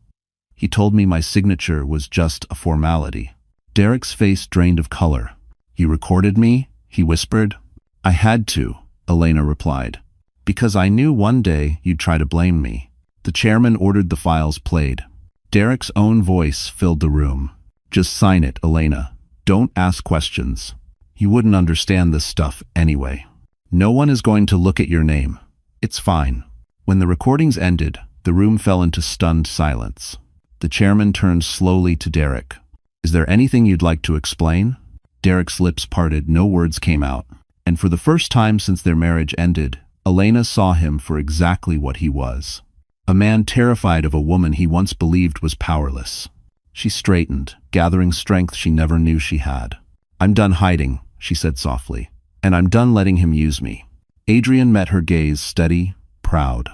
He told me my signature was just a formality. Derek's face drained of color. You recorded me? He whispered. I had to, Elena replied. Because I knew one day you'd try to blame me. The chairman ordered the files played. Derek's own voice filled the room. Just sign it, Elena. Don't ask questions. You wouldn't understand this stuff anyway. No one is going to look at your name. It's fine. When the recordings ended, the room fell into stunned silence. The chairman turned slowly to Derek. Is there anything you'd like to explain? Derek's lips parted, no words came out. And for the first time since their marriage ended, Elena saw him for exactly what he was. A man terrified of a woman he once believed was powerless. She straightened, gathering strength she never knew she had. I'm done hiding, she said softly. And I'm done letting him use me. Adrian met her gaze, steady, proud.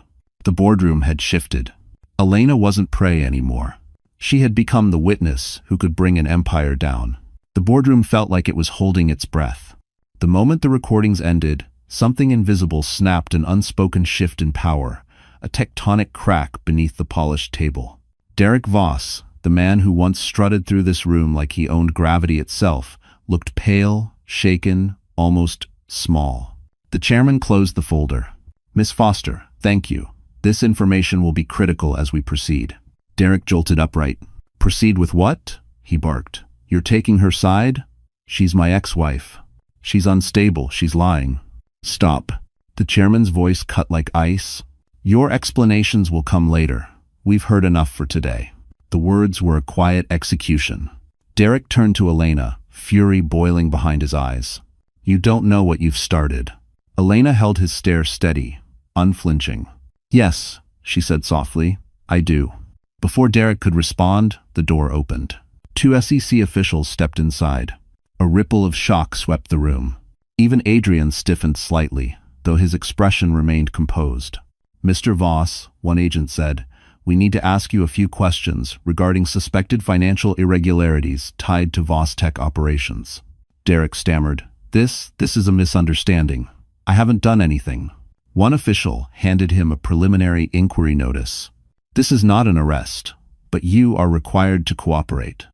The boardroom had shifted. Elena wasn't prey anymore. She had become the witness who could bring an empire down. The boardroom felt like it was holding its breath. The moment the recordings ended, something invisible snapped, an unspoken shift in power, a tectonic crack beneath the polished table. Derek Voss, the man who once strutted through this room like he owned gravity itself, looked pale, shaken, almost small. The chairman closed the folder. Miss Foster, thank you. This information will be critical as we proceed. Derek jolted upright. Proceed with what? He barked. You're taking her side? She's my ex-wife. She's unstable, she's lying. Stop. The chairman's voice cut like ice. Your explanations will come later. We've heard enough for today. The words were a quiet execution. Derek turned to Elena, fury boiling behind his eyes. You don't know what you've started. Elena held his stare steady, unflinching. Yes, she said softly, I do. Before Derek could respond, the door opened. 2 SEC officials stepped inside. A ripple of shock swept the room. Even Adrian stiffened slightly, though his expression remained composed. Mr. Voss, one agent said, we need to ask you a few questions regarding suspected financial irregularities tied to Voss Tech operations. Derek stammered, This is a misunderstanding. I haven't done anything. One official handed him a preliminary inquiry notice. This is not an arrest, but you are required to cooperate.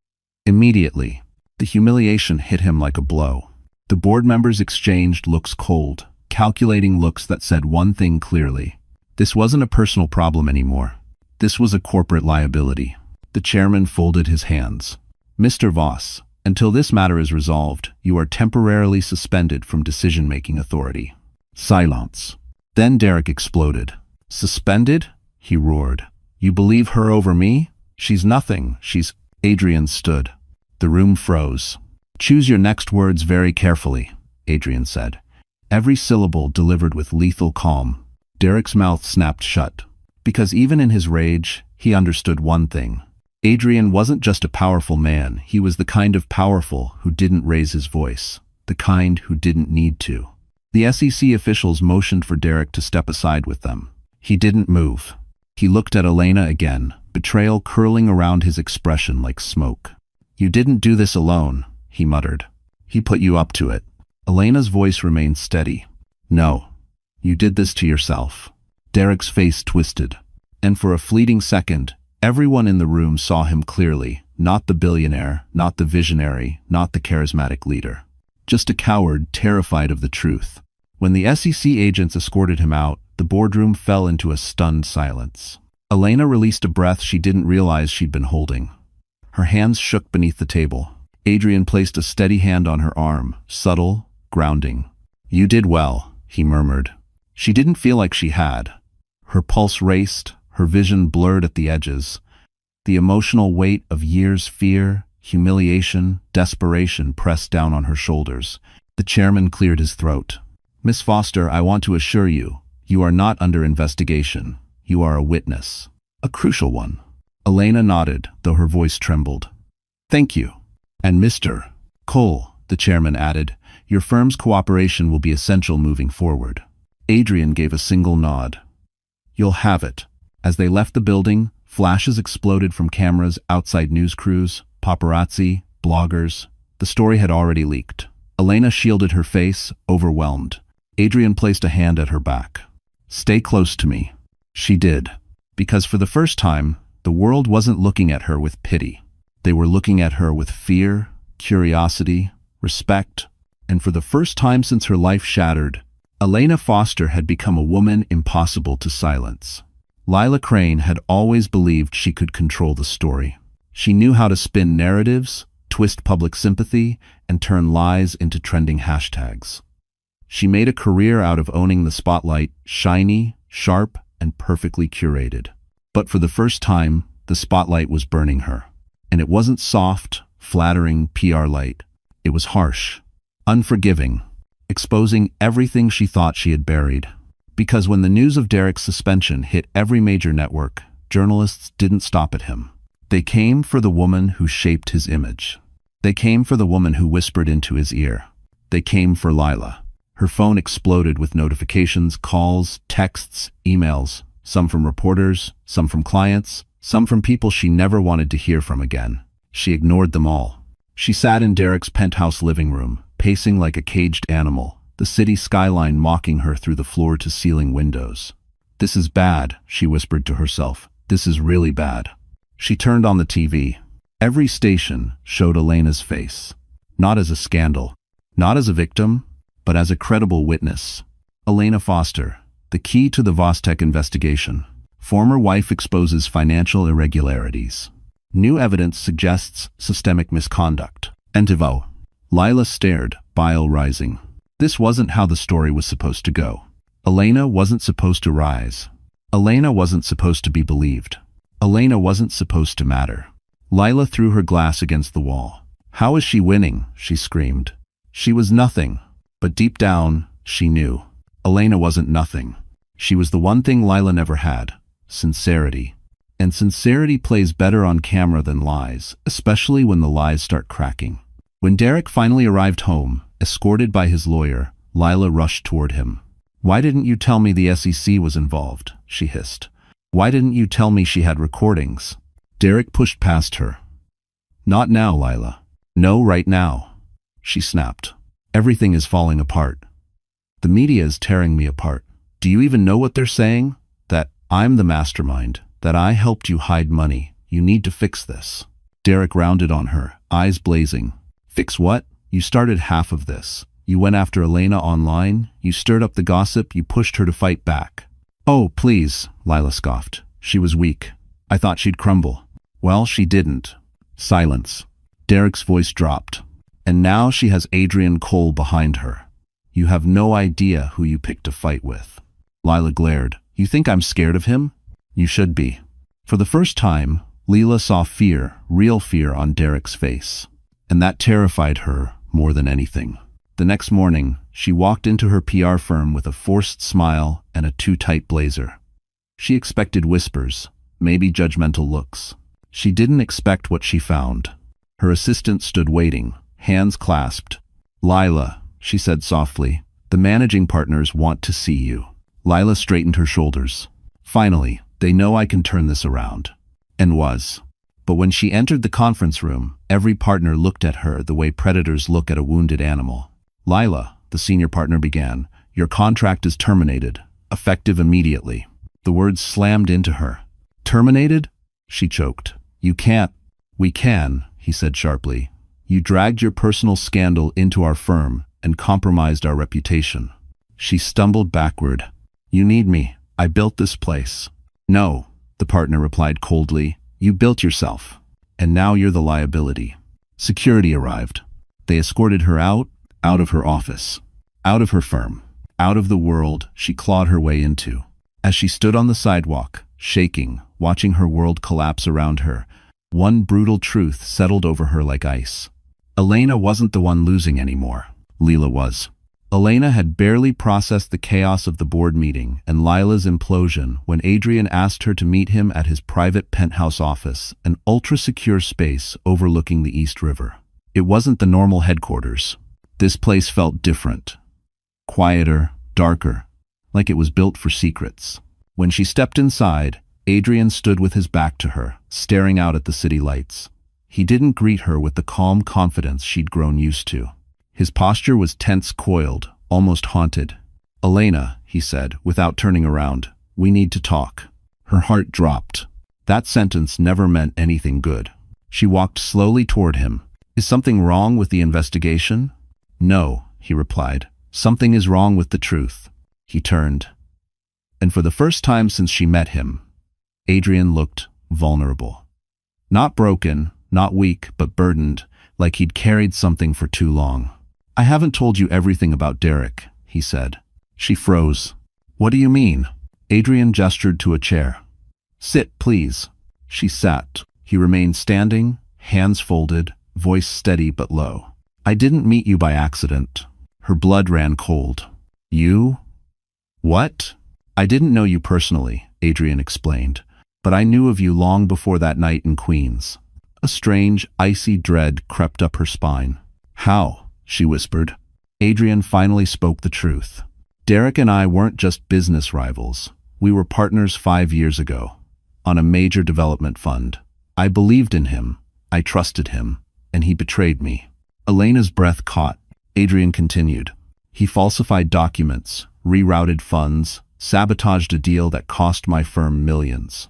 Immediately, the humiliation hit him like a blow. The board members exchanged looks, cold, calculating looks that said one thing clearly. This wasn't a personal problem anymore. This was a corporate liability. The chairman folded his hands. Mr. Voss, until this matter is resolved, you are temporarily suspended from decision-making authority. Silence. Then Derek exploded. Suspended? He roared. You believe her over me? She's nothing. Adrian stood. The room froze. Choose your next words very carefully, Adrian said. Every syllable delivered with lethal calm. Derek's mouth snapped shut. Because even in his rage, he understood one thing. Adrian wasn't just a powerful man, he was the kind of powerful who didn't raise his voice, the kind who didn't need to. The SEC officials motioned for Derek to step aside with them. He didn't move. He looked at Elena again, betrayal curling around his expression like smoke. You didn't do this alone, he muttered. He put you up to it. Elena's voice remained steady. No, you did this to yourself. Derek's face twisted. And for a fleeting second, everyone in the room saw him clearly, not the billionaire, not the visionary, not the charismatic leader. Just a coward terrified of the truth. When the SEC agents escorted him out, the boardroom fell into a stunned silence. Elena released a breath she didn't realize she'd been holding. Her hands shook beneath the table. Adrian placed a steady hand on her arm, subtle, grounding. You did well, he murmured. She didn't feel like she had. Her pulse raced, her vision blurred at the edges. The emotional weight of years' fear, humiliation, desperation pressed down on her shoulders. The chairman cleared his throat. Miss Foster, I want to assure you, you are not under investigation. You are a witness. A crucial one. Elena nodded, though her voice trembled. Thank you. And Mr. Cole, the chairman added, your firm's cooperation will be essential moving forward. Adrian gave a single nod. You'll have it. As they left the building, flashes exploded from cameras outside news crews, paparazzi, bloggers. The story had already leaked. Elena shielded her face, overwhelmed. Adrian placed a hand at her back. "Stay close to me." She did. Because for the first time, the world wasn't looking at her with pity. They were looking at her with fear, curiosity, respect, and for the first time since her life shattered, Elena Foster had become a woman impossible to silence. Lila Crane had always believed she could control the story. She knew how to spin narratives, twist public sympathy, and turn lies into trending hashtags. She made a career out of owning the spotlight, shiny, sharp, and perfectly curated. But for the first time, the spotlight was burning her. And it wasn't soft, flattering PR light. It was harsh, unforgiving, exposing everything she thought she had buried. Because when the news of Derek's suspension hit every major network, journalists didn't stop at him. They came for the woman who shaped his image. They came for the woman who whispered into his ear. They came for Lila. Her phone exploded with notifications, calls, texts, emails, some from reporters, some from clients, some from people she never wanted to hear from again. She ignored them all. She sat in Derek's penthouse living room, pacing like a caged animal, the city skyline mocking her through the floor-to-ceiling windows. "This is bad," she whispered to herself. "This is really bad." She turned on the TV. Every station showed Elena's face. Not as a scandal, not as a victim, but as a credible witness. Elena Foster, the key to the Vostek investigation. Former wife exposes financial irregularities. New evidence suggests systemic misconduct. Entivo. Lila stared, bile rising. This wasn't how the story was supposed to go. Elena wasn't supposed to rise. Elena wasn't supposed to be believed. Elena wasn't supposed to matter. Lila threw her glass against the wall. "How is she winning?" she screamed. She was nothing, but deep down, she knew. Elena wasn't nothing. She was the one thing Lila never had: sincerity. And sincerity plays better on camera than lies, especially when the lies start cracking. When Derek finally arrived home, escorted by his lawyer, Lila rushed toward him. "Why didn't you tell me the SEC was involved?" she hissed. "Why didn't you tell me she had recordings?" Derek pushed past her. "Not now, Lila. No, right now," she snapped. "Everything is falling apart. The media is tearing me apart. Do you even know what they're saying? That I'm the mastermind, that I helped you hide money. You need to fix this." Derek rounded on her, eyes blazing. "Fix what? You started half of this. You went after Elena online, you stirred up the gossip, you pushed her to fight back." "Oh, please," Lila scoffed. She was weak. "I thought she'd crumble." "Well, she didn't." Silence. Derek's voice dropped. "And now she has Adrian Cole behind her. You have no idea who you picked to fight with." Lila glared. "You think I'm scared of him? You should be." For the first time, Lila saw fear, real fear on Derek's face. And that terrified her more than anything. The next morning, she walked into her PR firm with a forced smile and a too-tight blazer. She expected whispers, maybe judgmental looks. She didn't expect what she found. Her assistant stood waiting, hands clasped. "Lila," she said softly, "the managing partners want to see you." Lila straightened her shoulders. "Finally, they know I can turn this around." And was. But when she entered the conference room, every partner looked at her the way predators look at a wounded animal. "Lila," the senior partner began, "your contract is terminated, effective immediately." The words slammed into her. "Terminated?" she choked. "You can't." "We can," he said sharply. "You dragged your personal scandal into our firm and compromised our reputation." She stumbled backward. "You need me. I built this place." "No," the partner replied coldly. "You built yourself. And now you're the liability." Security arrived. They escorted her out of her office, out of her firm, out of the world she clawed her way into. As she stood on the sidewalk, shaking, watching her world collapse around her, one brutal truth settled over her like ice. Elena wasn't the one losing anymore. Lila was. Elena had barely processed the chaos of the board meeting and Lila's implosion when Adrian asked her to meet him at his private penthouse office, an ultra-secure space overlooking the East River. It wasn't the normal headquarters. This place felt different. Quieter, darker, like it was built for secrets. When she stepped inside, Adrian stood with his back to her, staring out at the city lights. He didn't greet her with the calm confidence she'd grown used to. His posture was tense, coiled, almost haunted. "Elena," he said, without turning around, "we need to talk." Her heart dropped. That sentence never meant anything good. She walked slowly toward him. "Is something wrong with the investigation?" "No," he replied. "Something is wrong with the truth." He turned. And for the first time since she met him, Adrian looked vulnerable. Not broken, not weak, but burdened, like he'd carried something for too long. "I haven't told you everything about Derek," he said. She froze. "What do you mean?" Adrian gestured to a chair. "Sit, please." She sat. He remained standing, hands folded, voice steady but low. "I didn't meet you by accident." Her blood ran cold. "You? What?" "I didn't know you personally," Adrian explained, "but I knew of you long before that night in Queens." A strange, icy dread crept up her spine. "How?" she whispered. Adrian finally spoke the truth. "Derek and I weren't just business rivals. We were partners 5 years ago, on a major development fund. I believed in him, I trusted him, and he betrayed me." Elena's breath caught. Adrian continued. "He falsified documents, rerouted funds, sabotaged a deal that cost my firm millions.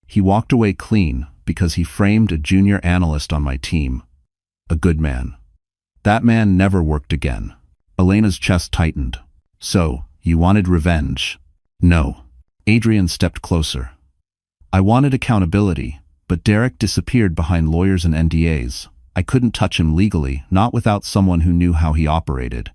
He walked away clean because he framed a junior analyst on my team. A good man. That man never worked again." Elena's chest tightened. "So, you wanted revenge?" "No." Adrian stepped closer. "I wanted accountability, but Derek disappeared behind lawyers and NDAs. I couldn't touch him legally, not without someone who knew how he operated.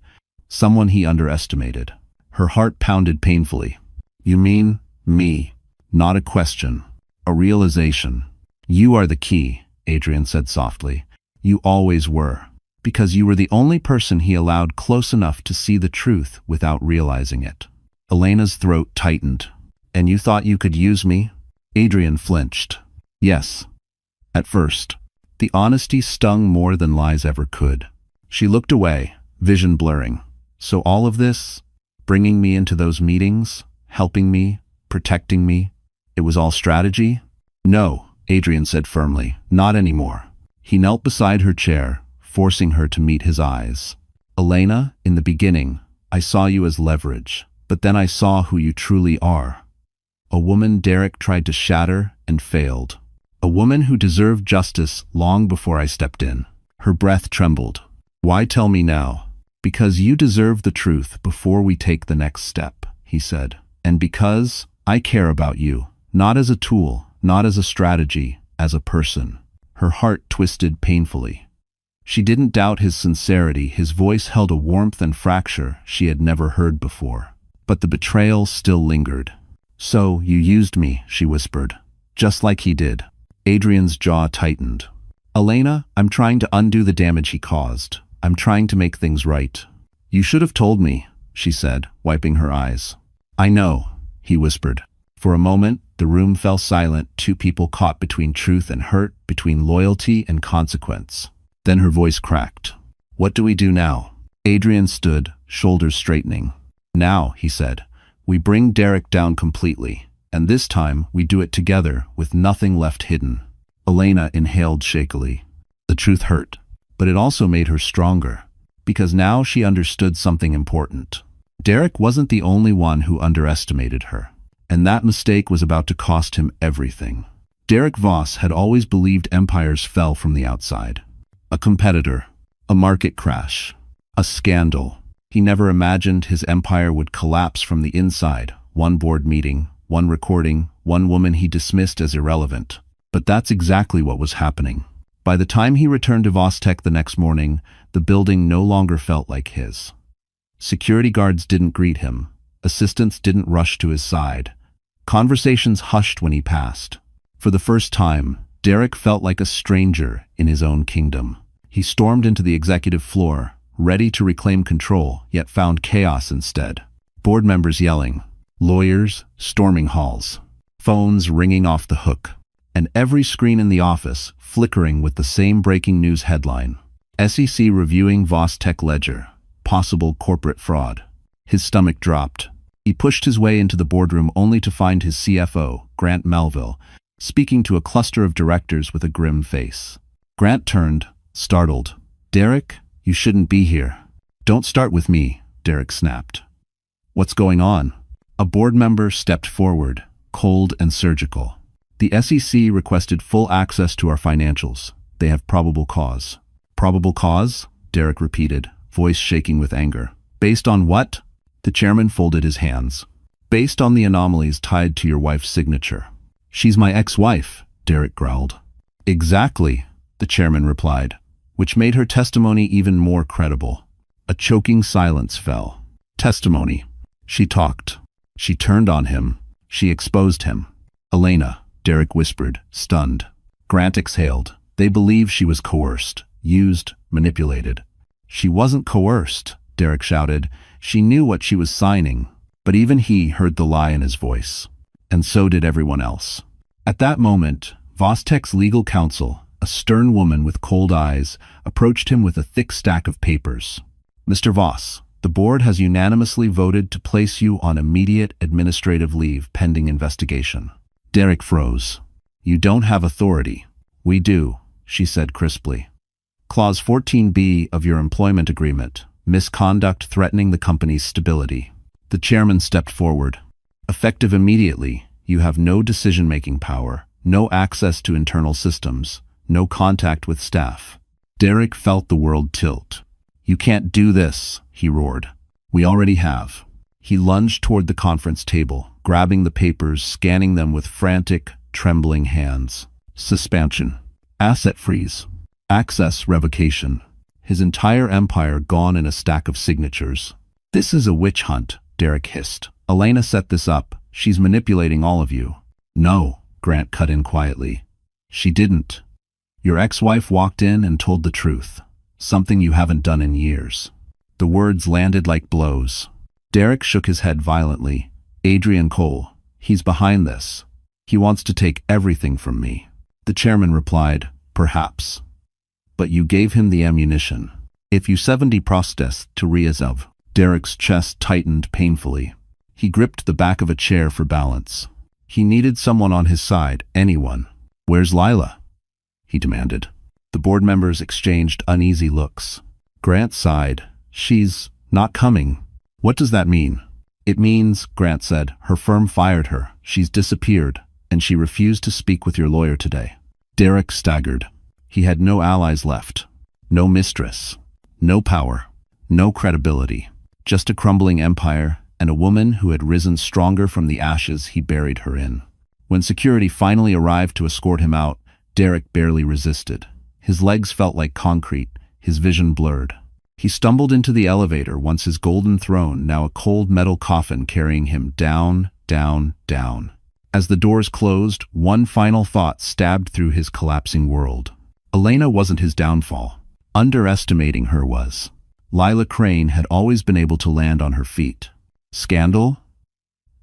Someone he underestimated." Her heart pounded painfully. "You mean me?" "Not a question. A realization." "You are the key," Adrian said softly. "You always were. Because you were the only person he allowed close enough to see the truth without realizing it." Elena's throat tightened. "And you thought you could use me?" Adrian flinched. "Yes. At first." The honesty stung more than lies ever could. She looked away, vision blurring. "So all of this, bringing me into those meetings, helping me, protecting me, it was all strategy?" "No," Adrian said firmly, "not anymore." He knelt beside her chair, forcing her to meet his eyes. "Elena, in the beginning, I saw you as leverage, but then I saw who you truly are. A woman Derek tried to shatter and failed. A woman who deserved justice long before I stepped in." Her breath trembled. "Why tell me now?" "Because you deserve the truth before we take the next step," he said. "And because I care about you, not as a tool, not as a strategy, as a person." Her heart twisted painfully. She didn't doubt his sincerity. His voice held a warmth and fracture she had never heard before. But the betrayal still lingered. "So, you used me," she whispered. "Just like he did." Adrian's jaw tightened. "Elena, I'm trying to undo the damage he caused. I'm trying to make things right." "You should have told me," she said, wiping her eyes. "I know," he whispered. For a moment, the room fell silent, two people caught between truth and hurt, between loyalty and consequence. Then her voice cracked. "What do we do now?" Adrian stood, shoulders straightening. "Now," he said, "we bring Derek down completely, and this time we do it together with nothing left hidden." Elena inhaled shakily. The truth hurt, but it also made her stronger, because now she understood something important. Derek wasn't the only one who underestimated her, and that mistake was about to cost him everything. Derek Voss had always believed empires fell from the outside. A competitor, a market crash, a scandal. He never imagined his empire would collapse from the inside. One board meeting, one recording, one woman he dismissed as irrelevant. But that's exactly what was happening. By the time he returned to Vostek the next morning, the building no longer felt like his. Security guards didn't greet him. Assistants didn't rush to his side. Conversations hushed when he passed. For the first time, Derek felt like a stranger in his own kingdom. He stormed into the executive floor, ready to reclaim control, yet found chaos instead. Board members yelling, lawyers storming halls, phones ringing off the hook, and every screen in the office flickering with the same breaking news headline. SEC reviewing Vostek ledger, possible corporate fraud. His stomach dropped. He pushed his way into the boardroom only to find his CFO, Grant Melville, speaking to a cluster of directors with a grim face. Grant turned, startled. "Derek, you shouldn't be here." Don't start with me, Derek snapped. What's going on? A board member stepped forward, cold and surgical. The SEC requested full access to our financials. They have probable cause. Probable cause? Derek repeated, voice shaking with anger. Based on what? The chairman folded his hands. Based on the anomalies tied to your wife's signature. She's my ex-wife, Derek growled. Exactly, the chairman replied, which made her testimony even more credible. A choking silence fell. Testimony. She talked. She turned on him. She exposed him. Elena, Derek whispered, stunned. Grant exhaled. They believe she was coerced, used, manipulated. She wasn't coerced, Derek shouted. She knew what she was signing. But even he heard the lie in his voice. And so did everyone else. At that moment, Vostek's legal counsel, a stern woman with cold eyes, approached him with a thick stack of papers. Mr. Voss, the board has unanimously voted to place you on immediate administrative leave pending investigation. Derek froze. You don't have authority. We do, she said crisply. Clause 14b of your employment agreement, misconduct threatening the company's stability. The chairman stepped forward. Effective immediately, you have no decision-making power, no access to internal systems, no contact with staff. Derek felt the world tilt. You can't do this, he roared. We already have. He lunged toward the conference table, grabbing the papers, scanning them with frantic, trembling hands. Suspension. Asset freeze. Access revocation. His entire empire gone in a stack of signatures. This is a witch hunt, Derek hissed. Elena set this up. She's manipulating all of you. No, Grant cut in quietly. She didn't. Your ex-wife walked in and told the truth. Something you haven't done in years. The words landed like blows. Derek shook his head violently. Adrian Cole. He's behind this. He wants to take everything from me. The chairman replied, perhaps. But you gave him the ammunition. If you 70 prostes to Riazov. Derek's chest tightened painfully. He gripped the back of a chair for balance. He needed someone on his side, anyone. Where's Lila? He demanded. The board members exchanged uneasy looks. Grant sighed. She's not coming. What does that mean? It means, Grant said, her firm fired her. She's disappeared, and she refused to speak with your lawyer today. Derek staggered. He had no allies left. No mistress. No power. No credibility. Just a crumbling empire and a woman who had risen stronger from the ashes he buried her in. When security finally arrived to escort him out, Derek barely resisted. His legs felt like concrete, his vision blurred. He stumbled into the elevator, once his golden throne, now a cold metal coffin carrying him down, down, down. As the doors closed, one final thought stabbed through his collapsing world. Elena wasn't his downfall. Underestimating her was. Lila Crane had always been able to land on her feet. Scandal?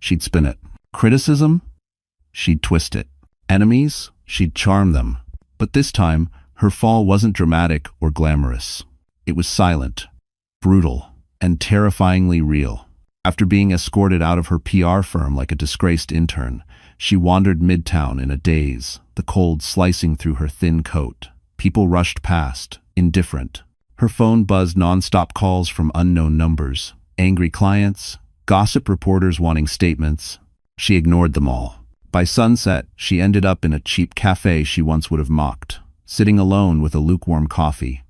She'd spin it. Criticism? She'd twist it. Enemies? She'd charm them. But this time, her fall wasn't dramatic or glamorous. It was silent, brutal, and terrifyingly real. After being escorted out of her PR firm like a disgraced intern, she wandered midtown in a daze, the cold slicing through her thin coat. People rushed past, indifferent. Her phone buzzed nonstop calls from unknown numbers, angry clients, gossip reporters wanting statements. She ignored them all. By sunset, she ended up in a cheap cafe she once would have mocked, sitting alone with a lukewarm coffee.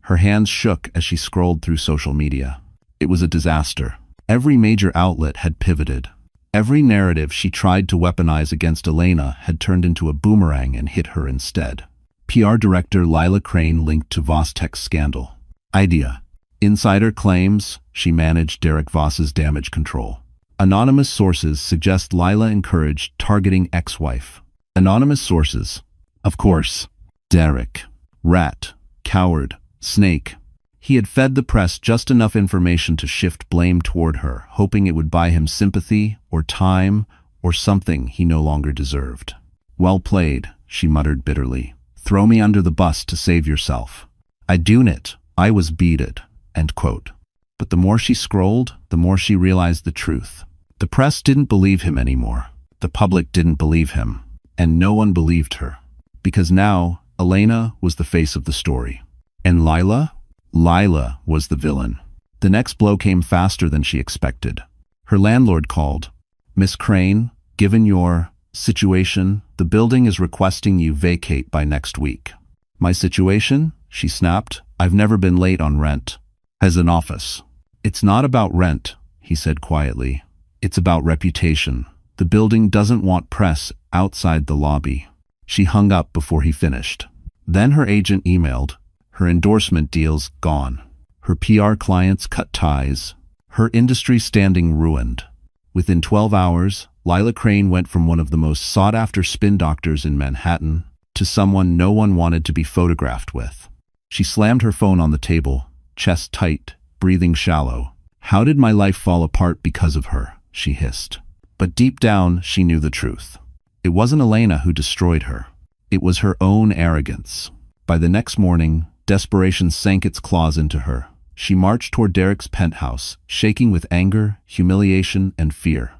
Her hands shook as she scrolled through social media. It was a disaster. Every major outlet had pivoted. Every narrative she tried to weaponize against Elena had turned into a boomerang and hit her instead. PR director Lila Crane linked to Vostek's scandal. Idea. Insider claims she managed Derek Voss's damage control. Anonymous sources suggest Lila encouraged targeting ex-wife. Anonymous sources. Of course. Derek. Rat. Coward. Snake. He had fed the press just enough information to shift blame toward her, hoping it would buy him sympathy, or time, or something he no longer deserved. Well played, she muttered bitterly. Throw me under the bus to save yourself. I doon it. I was beated. End quote. But the more she scrolled, the more she realized the truth. The press didn't believe him anymore. The public didn't believe him. And no one believed her. Because now, Elena was the face of the story. And Lila? Lila was the villain. The next blow came faster than she expected. Her landlord called. "Miss Crane, given your situation, the building is requesting you vacate by next week." "My situation?" she snapped. "I've never been late on rent." "As an office." "It's not about rent," he said quietly. "It's about reputation. The building doesn't want press outside the lobby." She hung up before he finished. Then her agent emailed. Her endorsement deals gone. Her PR clients cut ties. Her industry standing ruined. Within 12 hours, Lila Crane went from one of the most sought-after spin doctors in Manhattan to someone no one wanted to be photographed with. She slammed her phone on the table, chest tight, breathing shallow. "How did my life fall apart because of her?" she hissed. But deep down, she knew the truth. It wasn't Elena who destroyed her. It was her own arrogance. By the next morning, desperation sank its claws into her. She marched toward Derek's penthouse, shaking with anger, humiliation, and fear.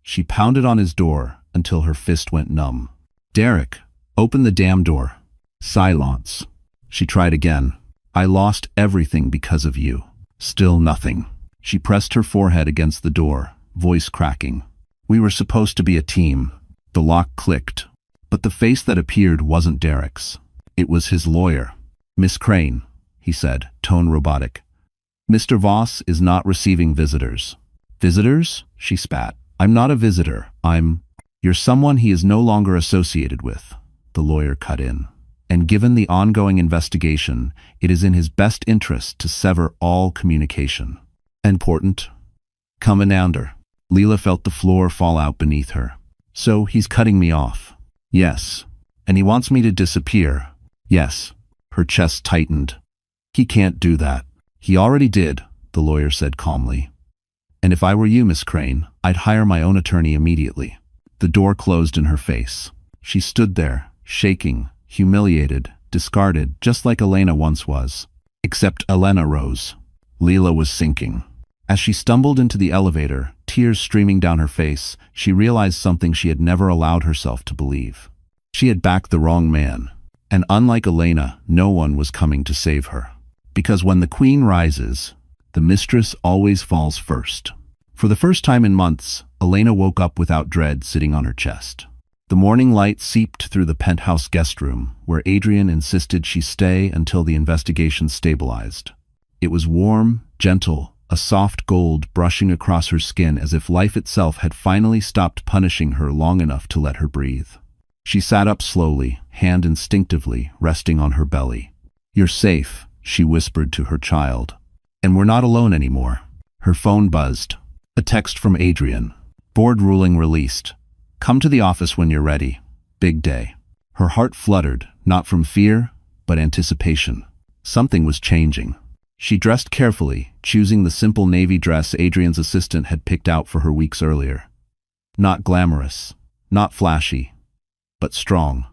She pounded on his door until her fist went numb. "Derek, open the damn door." Silence. She tried again. "I lost everything because of you." Still nothing. She pressed her forehead against the door, voice cracking. "We were supposed to be a team." The lock clicked. But the face that appeared wasn't Derek's. It was his lawyer. "Miss Crane," he said, tone robotic. "Mr. Voss is not receiving visitors." "Visitors?" she spat. "I'm not a visitor. You're someone he is no longer associated with," the lawyer cut in. "And given the ongoing investigation, it is in his best interest to sever all communication." "Important?" "Commander." Leela felt the floor fall out beneath her. "So he's cutting me off?" "Yes." "And he wants me to disappear?" "Yes." Her chest tightened. "He can't do that." "He already did," the lawyer said calmly. "And if I were you, Miss Crane, I'd hire my own attorney immediately." The door closed in her face. She stood there, shaking, humiliated, discarded, just like Elena once was. Except Elena rose. Leela was sinking. As she stumbled into the elevator, tears streaming down her face, she realized something she had never allowed herself to believe. She had backed the wrong man. And unlike Elena, no one was coming to save her. Because when the queen rises, the mistress always falls first. For the first time in months, Elena woke up without dread sitting on her chest. The morning light seeped through the penthouse guest room, where Adrian insisted she stay until the investigation stabilized. It was warm, gentle, a soft gold brushing across her skin as if life itself had finally stopped punishing her long enough to let her breathe. She sat up slowly, hand instinctively resting on her belly. "You're safe," she whispered to her child. "And we're not alone anymore." Her phone buzzed. A text from Adrian. "Board ruling released. Come to the office when you're ready. Big day." Her heart fluttered, not from fear, but anticipation. Something was changing. She dressed carefully, choosing the simple navy dress Adrian's assistant had picked out for her weeks earlier. Not glamorous, not flashy, but strong.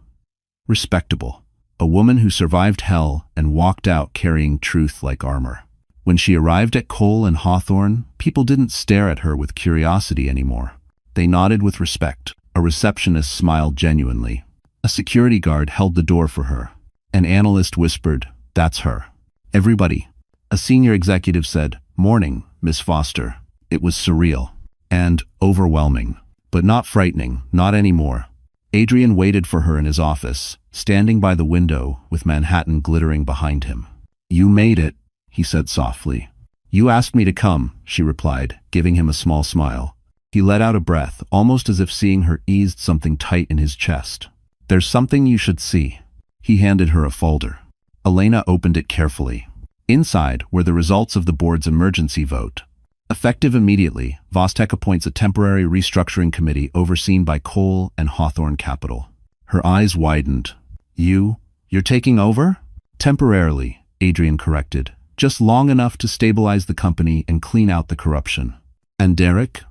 Respectable. A woman who survived hell and walked out carrying truth like armor. When she arrived at Cole and Hawthorne, people didn't stare at her with curiosity anymore. They nodded with respect. A receptionist smiled genuinely. A security guard held the door for her. An analyst whispered, "That's her." "Everybody." A senior executive said, "Morning, Miss Foster." It was surreal. And overwhelming. But not frightening, not anymore. Adrian waited for her in his office, standing by the window with Manhattan glittering behind him. "You made it," he said softly. "You asked me to come," she replied, giving him a small smile. He let out a breath, almost as if seeing her eased something tight in his chest. "There's something you should see." He handed her a folder. Elena opened it carefully. Inside were the results of the board's emergency vote. Effective immediately, Vostek appoints a temporary restructuring committee overseen by Cole and Hawthorne Capital. Her eyes widened. You're taking over?" "Temporarily," Adrian corrected. "Just long enough to stabilize the company and clean out the corruption." "And Derek?"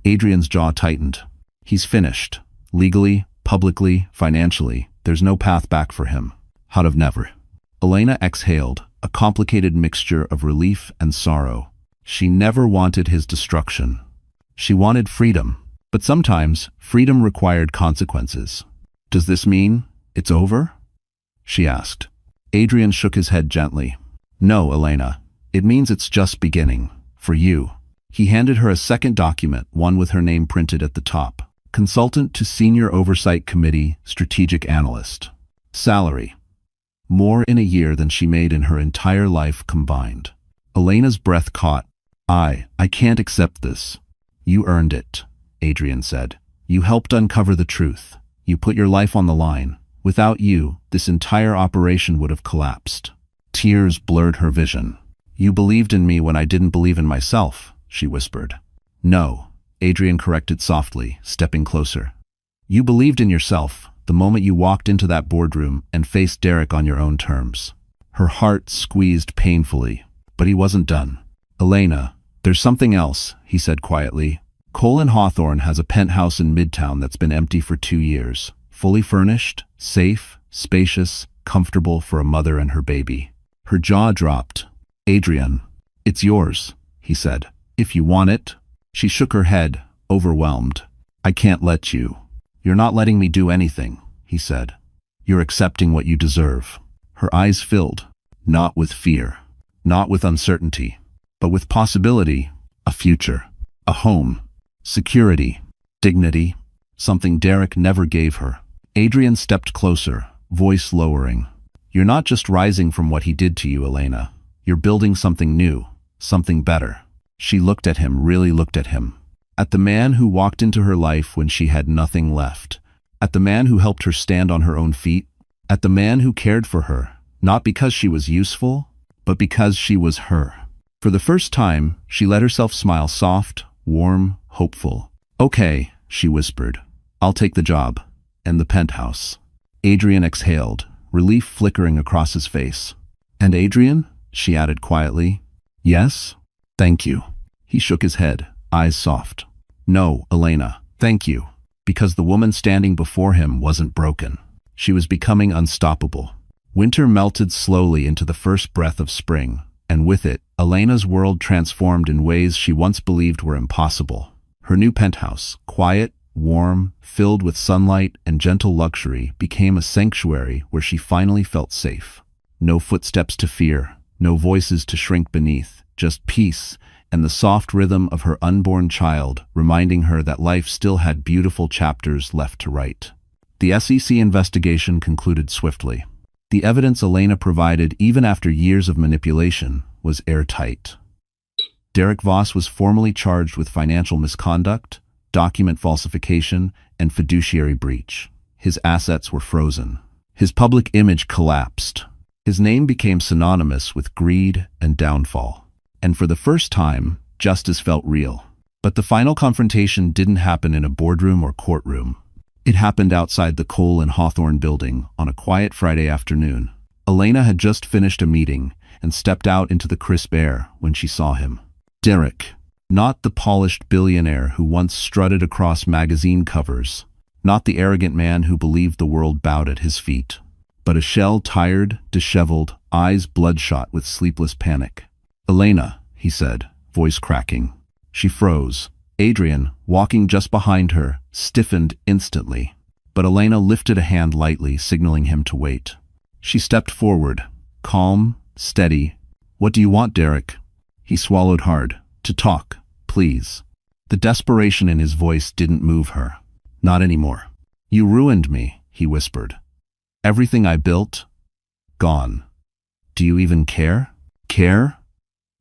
Adrian's jaw tightened. "He's finished. Legally, publicly, financially. There's no path back for him. Out of never." Elena exhaled, a complicated mixture of relief and sorrow. She never wanted his destruction. She wanted freedom. But sometimes, freedom required consequences. "Does this mean it's over?" she asked. Adrian shook his head gently. "No, Elena. It means it's just beginning. For you. He handed her a second document, one with her name printed at the top. Consultant to Senior Oversight Committee, Strategic Analyst. Salary. More in a year than she made in her entire life combined. Elena's breath caught. I can't accept this. You earned it, Adrian said. You helped uncover the truth. You put your life on the line. Without you, this entire operation would have collapsed. Tears blurred her vision. You believed in me when I didn't believe in myself, she whispered. No, Adrian corrected softly, stepping closer. You believed in yourself the moment you walked into that boardroom and faced Derek on your own terms. Her heart squeezed painfully, but he wasn't done. Elena, there's something else, he said quietly. Colin Hawthorne has a penthouse in Midtown that's been empty for 2 years. Fully furnished, safe, spacious, comfortable for a mother and her baby. Her jaw dropped. Adrian, it's yours, he said. If you want it. She shook her head, overwhelmed. I can't let you. You're not letting me do anything, he said. You're accepting what you deserve. Her eyes filled, not with fear, not with uncertainty, but with possibility, a future, a home, security, dignity, something Derek never gave her. Adrian stepped closer, voice lowering. You're not just rising from what he did to you, Elena. You're building something new, something better. She looked at him, really looked at him. At the man who walked into her life when she had nothing left. At the man who helped her stand on her own feet. At the man who cared for her, not because she was useful, but because she was her. For the first time, she let herself smile soft, warm, hopeful. Okay, she whispered. I'll take the job. And the penthouse. Adrian exhaled, relief flickering across his face. And Adrian? She added quietly. Yes? Thank you. He shook his head, eyes soft. No, Elena, thank you. Because the woman standing before him wasn't broken. She was becoming unstoppable. Winter melted slowly into the first breath of spring, and with it, Elena's world transformed in ways she once believed were impossible. Her new penthouse, quiet, warm, filled with sunlight and gentle luxury, became a sanctuary where she finally felt safe. No footsteps to fear, no voices to shrink beneath, just peace and the soft rhythm of her unborn child, reminding her that life still had beautiful chapters left to write. The SEC investigation concluded swiftly. The evidence Elena provided, even after years of manipulation, was airtight. Derek Voss was formally charged with financial misconduct, document falsification, and fiduciary breach. His assets were frozen. His public image collapsed. His name became synonymous with greed and downfall. And for the first time, justice felt real. But the final confrontation didn't happen in a boardroom or courtroom. It happened outside the Cole and Hawthorne building on a quiet Friday afternoon. Elena had just finished a meeting and stepped out into the crisp air when she saw him. Derek. Not the polished billionaire who once strutted across magazine covers. Not the arrogant man who believed the world bowed at his feet. But a shell, tired, disheveled, eyes bloodshot with sleepless panic. Elena, he said, voice cracking. She froze. Adrian, walking just behind her, stiffened instantly. But Elena lifted a hand lightly, signaling him to wait. She stepped forward, calm, steady. What do you want, Derek? He swallowed hard. To talk, please. The desperation in his voice didn't move her. Not anymore. You ruined me, he whispered. Everything I built, gone. Do you even care? Care?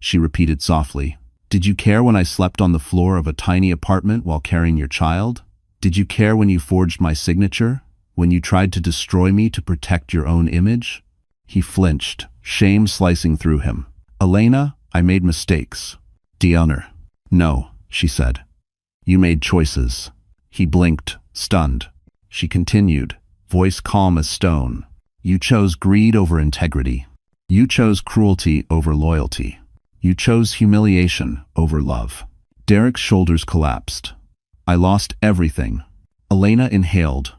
She repeated softly. Did you care when I slept on the floor of a tiny apartment while carrying your child? Did you care when you forged my signature? When you tried to destroy me to protect your own image? He flinched, shame slicing through him. Elena, I made mistakes. Dishonor. No, she said. You made choices. He blinked, stunned. She continued, voice calm as stone. You chose greed over integrity. You chose cruelty over loyalty. You chose humiliation over love. Derek's shoulders collapsed. I lost everything. Elena inhaled,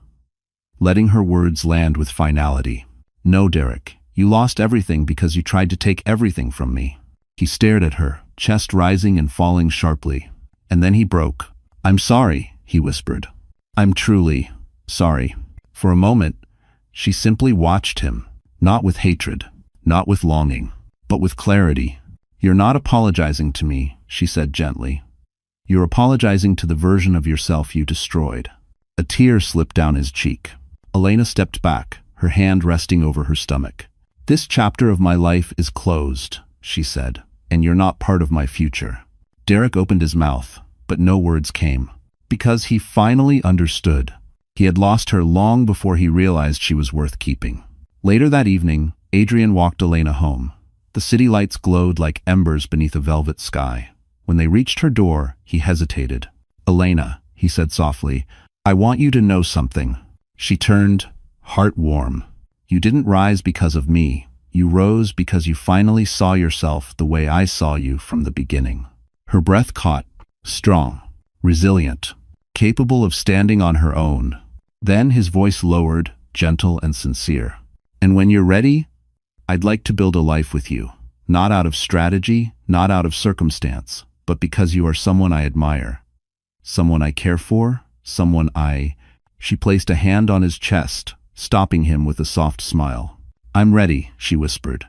letting her words land with finality. No, Derek, you lost everything because you tried to take everything from me. He stared at her, chest rising and falling sharply. And then he broke. I'm sorry, he whispered. I'm truly sorry. For a moment, she simply watched him, not with hatred, not with longing, but with clarity. "You're not apologizing to me," she said gently. "You're apologizing to the version of yourself you destroyed." A tear slipped down his cheek. Elena stepped back, her hand resting over her stomach. "This chapter of my life is closed," she said, "and you're not part of my future." Derek opened his mouth, but no words came. Because he finally understood. He had lost her long before he realized she was worth keeping. Later that evening, Adrian walked Elena home. The city lights glowed like embers beneath a velvet sky. When they reached her door, he hesitated. "Elena," he said softly, "I want you to know something." She turned, heart warm. "You didn't rise because of me. You rose because you finally saw yourself the way I saw you from the beginning." Her breath caught, strong, resilient, capable of standing on her own. Then his voice lowered, gentle and sincere. "And when you're ready, I'd like to build a life with you. Not out of strategy, not out of circumstance, but because you are someone I admire. Someone I care for, someone I—" She placed a hand on his chest, stopping him with a soft smile. "I'm ready," she whispered.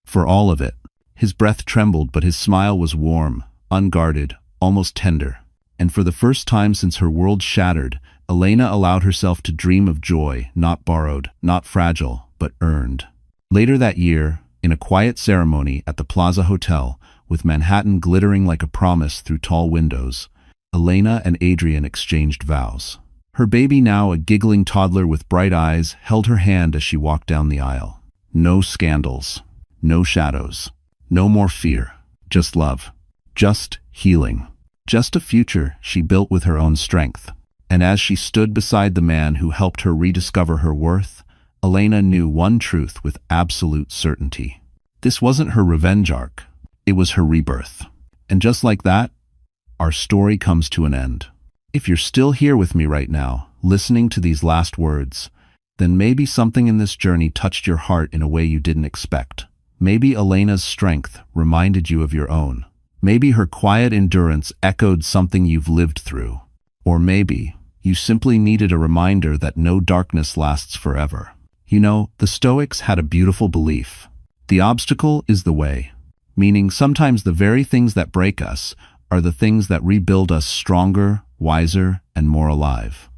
"For all of it." His breath trembled, but his smile was warm, unguarded, almost tender. And for the first time since her world shattered, Elena allowed herself to dream of joy, not borrowed, not fragile, but earned. Later that year, in a quiet ceremony at the Plaza Hotel, with Manhattan glittering like a promise through tall windows, Elena and Adrian exchanged vows. Her baby, now a giggling toddler with bright eyes, held her hand as she walked down the aisle. No scandals, no shadows, no more fear, just love, just healing, just a future she built with her own strength. And as she stood beside the man who helped her rediscover her worth, Elena knew one truth with absolute certainty. This wasn't her revenge arc, it was her rebirth. And just like that, our story comes to an end. If you're still here with me right now, listening to these last words, then maybe something in this journey touched your heart in a way you didn't expect. Maybe Elena's strength reminded you of your own. Maybe her quiet endurance echoed something you've lived through. Or maybe you simply needed a reminder that no darkness lasts forever. You know, the Stoics had a beautiful belief. The obstacle is the way. Meaning sometimes the very things that break us are the things that rebuild us stronger, wiser, and more alive.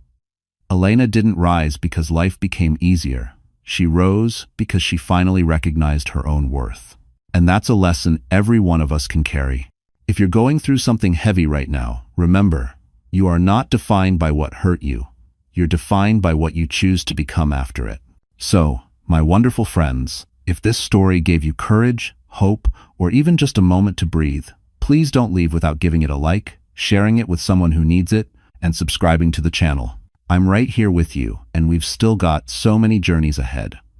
Elena didn't rise because life became easier. She rose because she finally recognized her own worth. And that's a lesson every one of us can carry. If you're going through something heavy right now, remember, you are not defined by what hurt you. You're defined by what you choose to become after it. So, my wonderful friends, if this story gave you courage, hope, or even just a moment to breathe, please don't leave without giving it a like, sharing it with someone who needs it, and subscribing to the channel. I'm right here with you, and we've still got so many journeys ahead.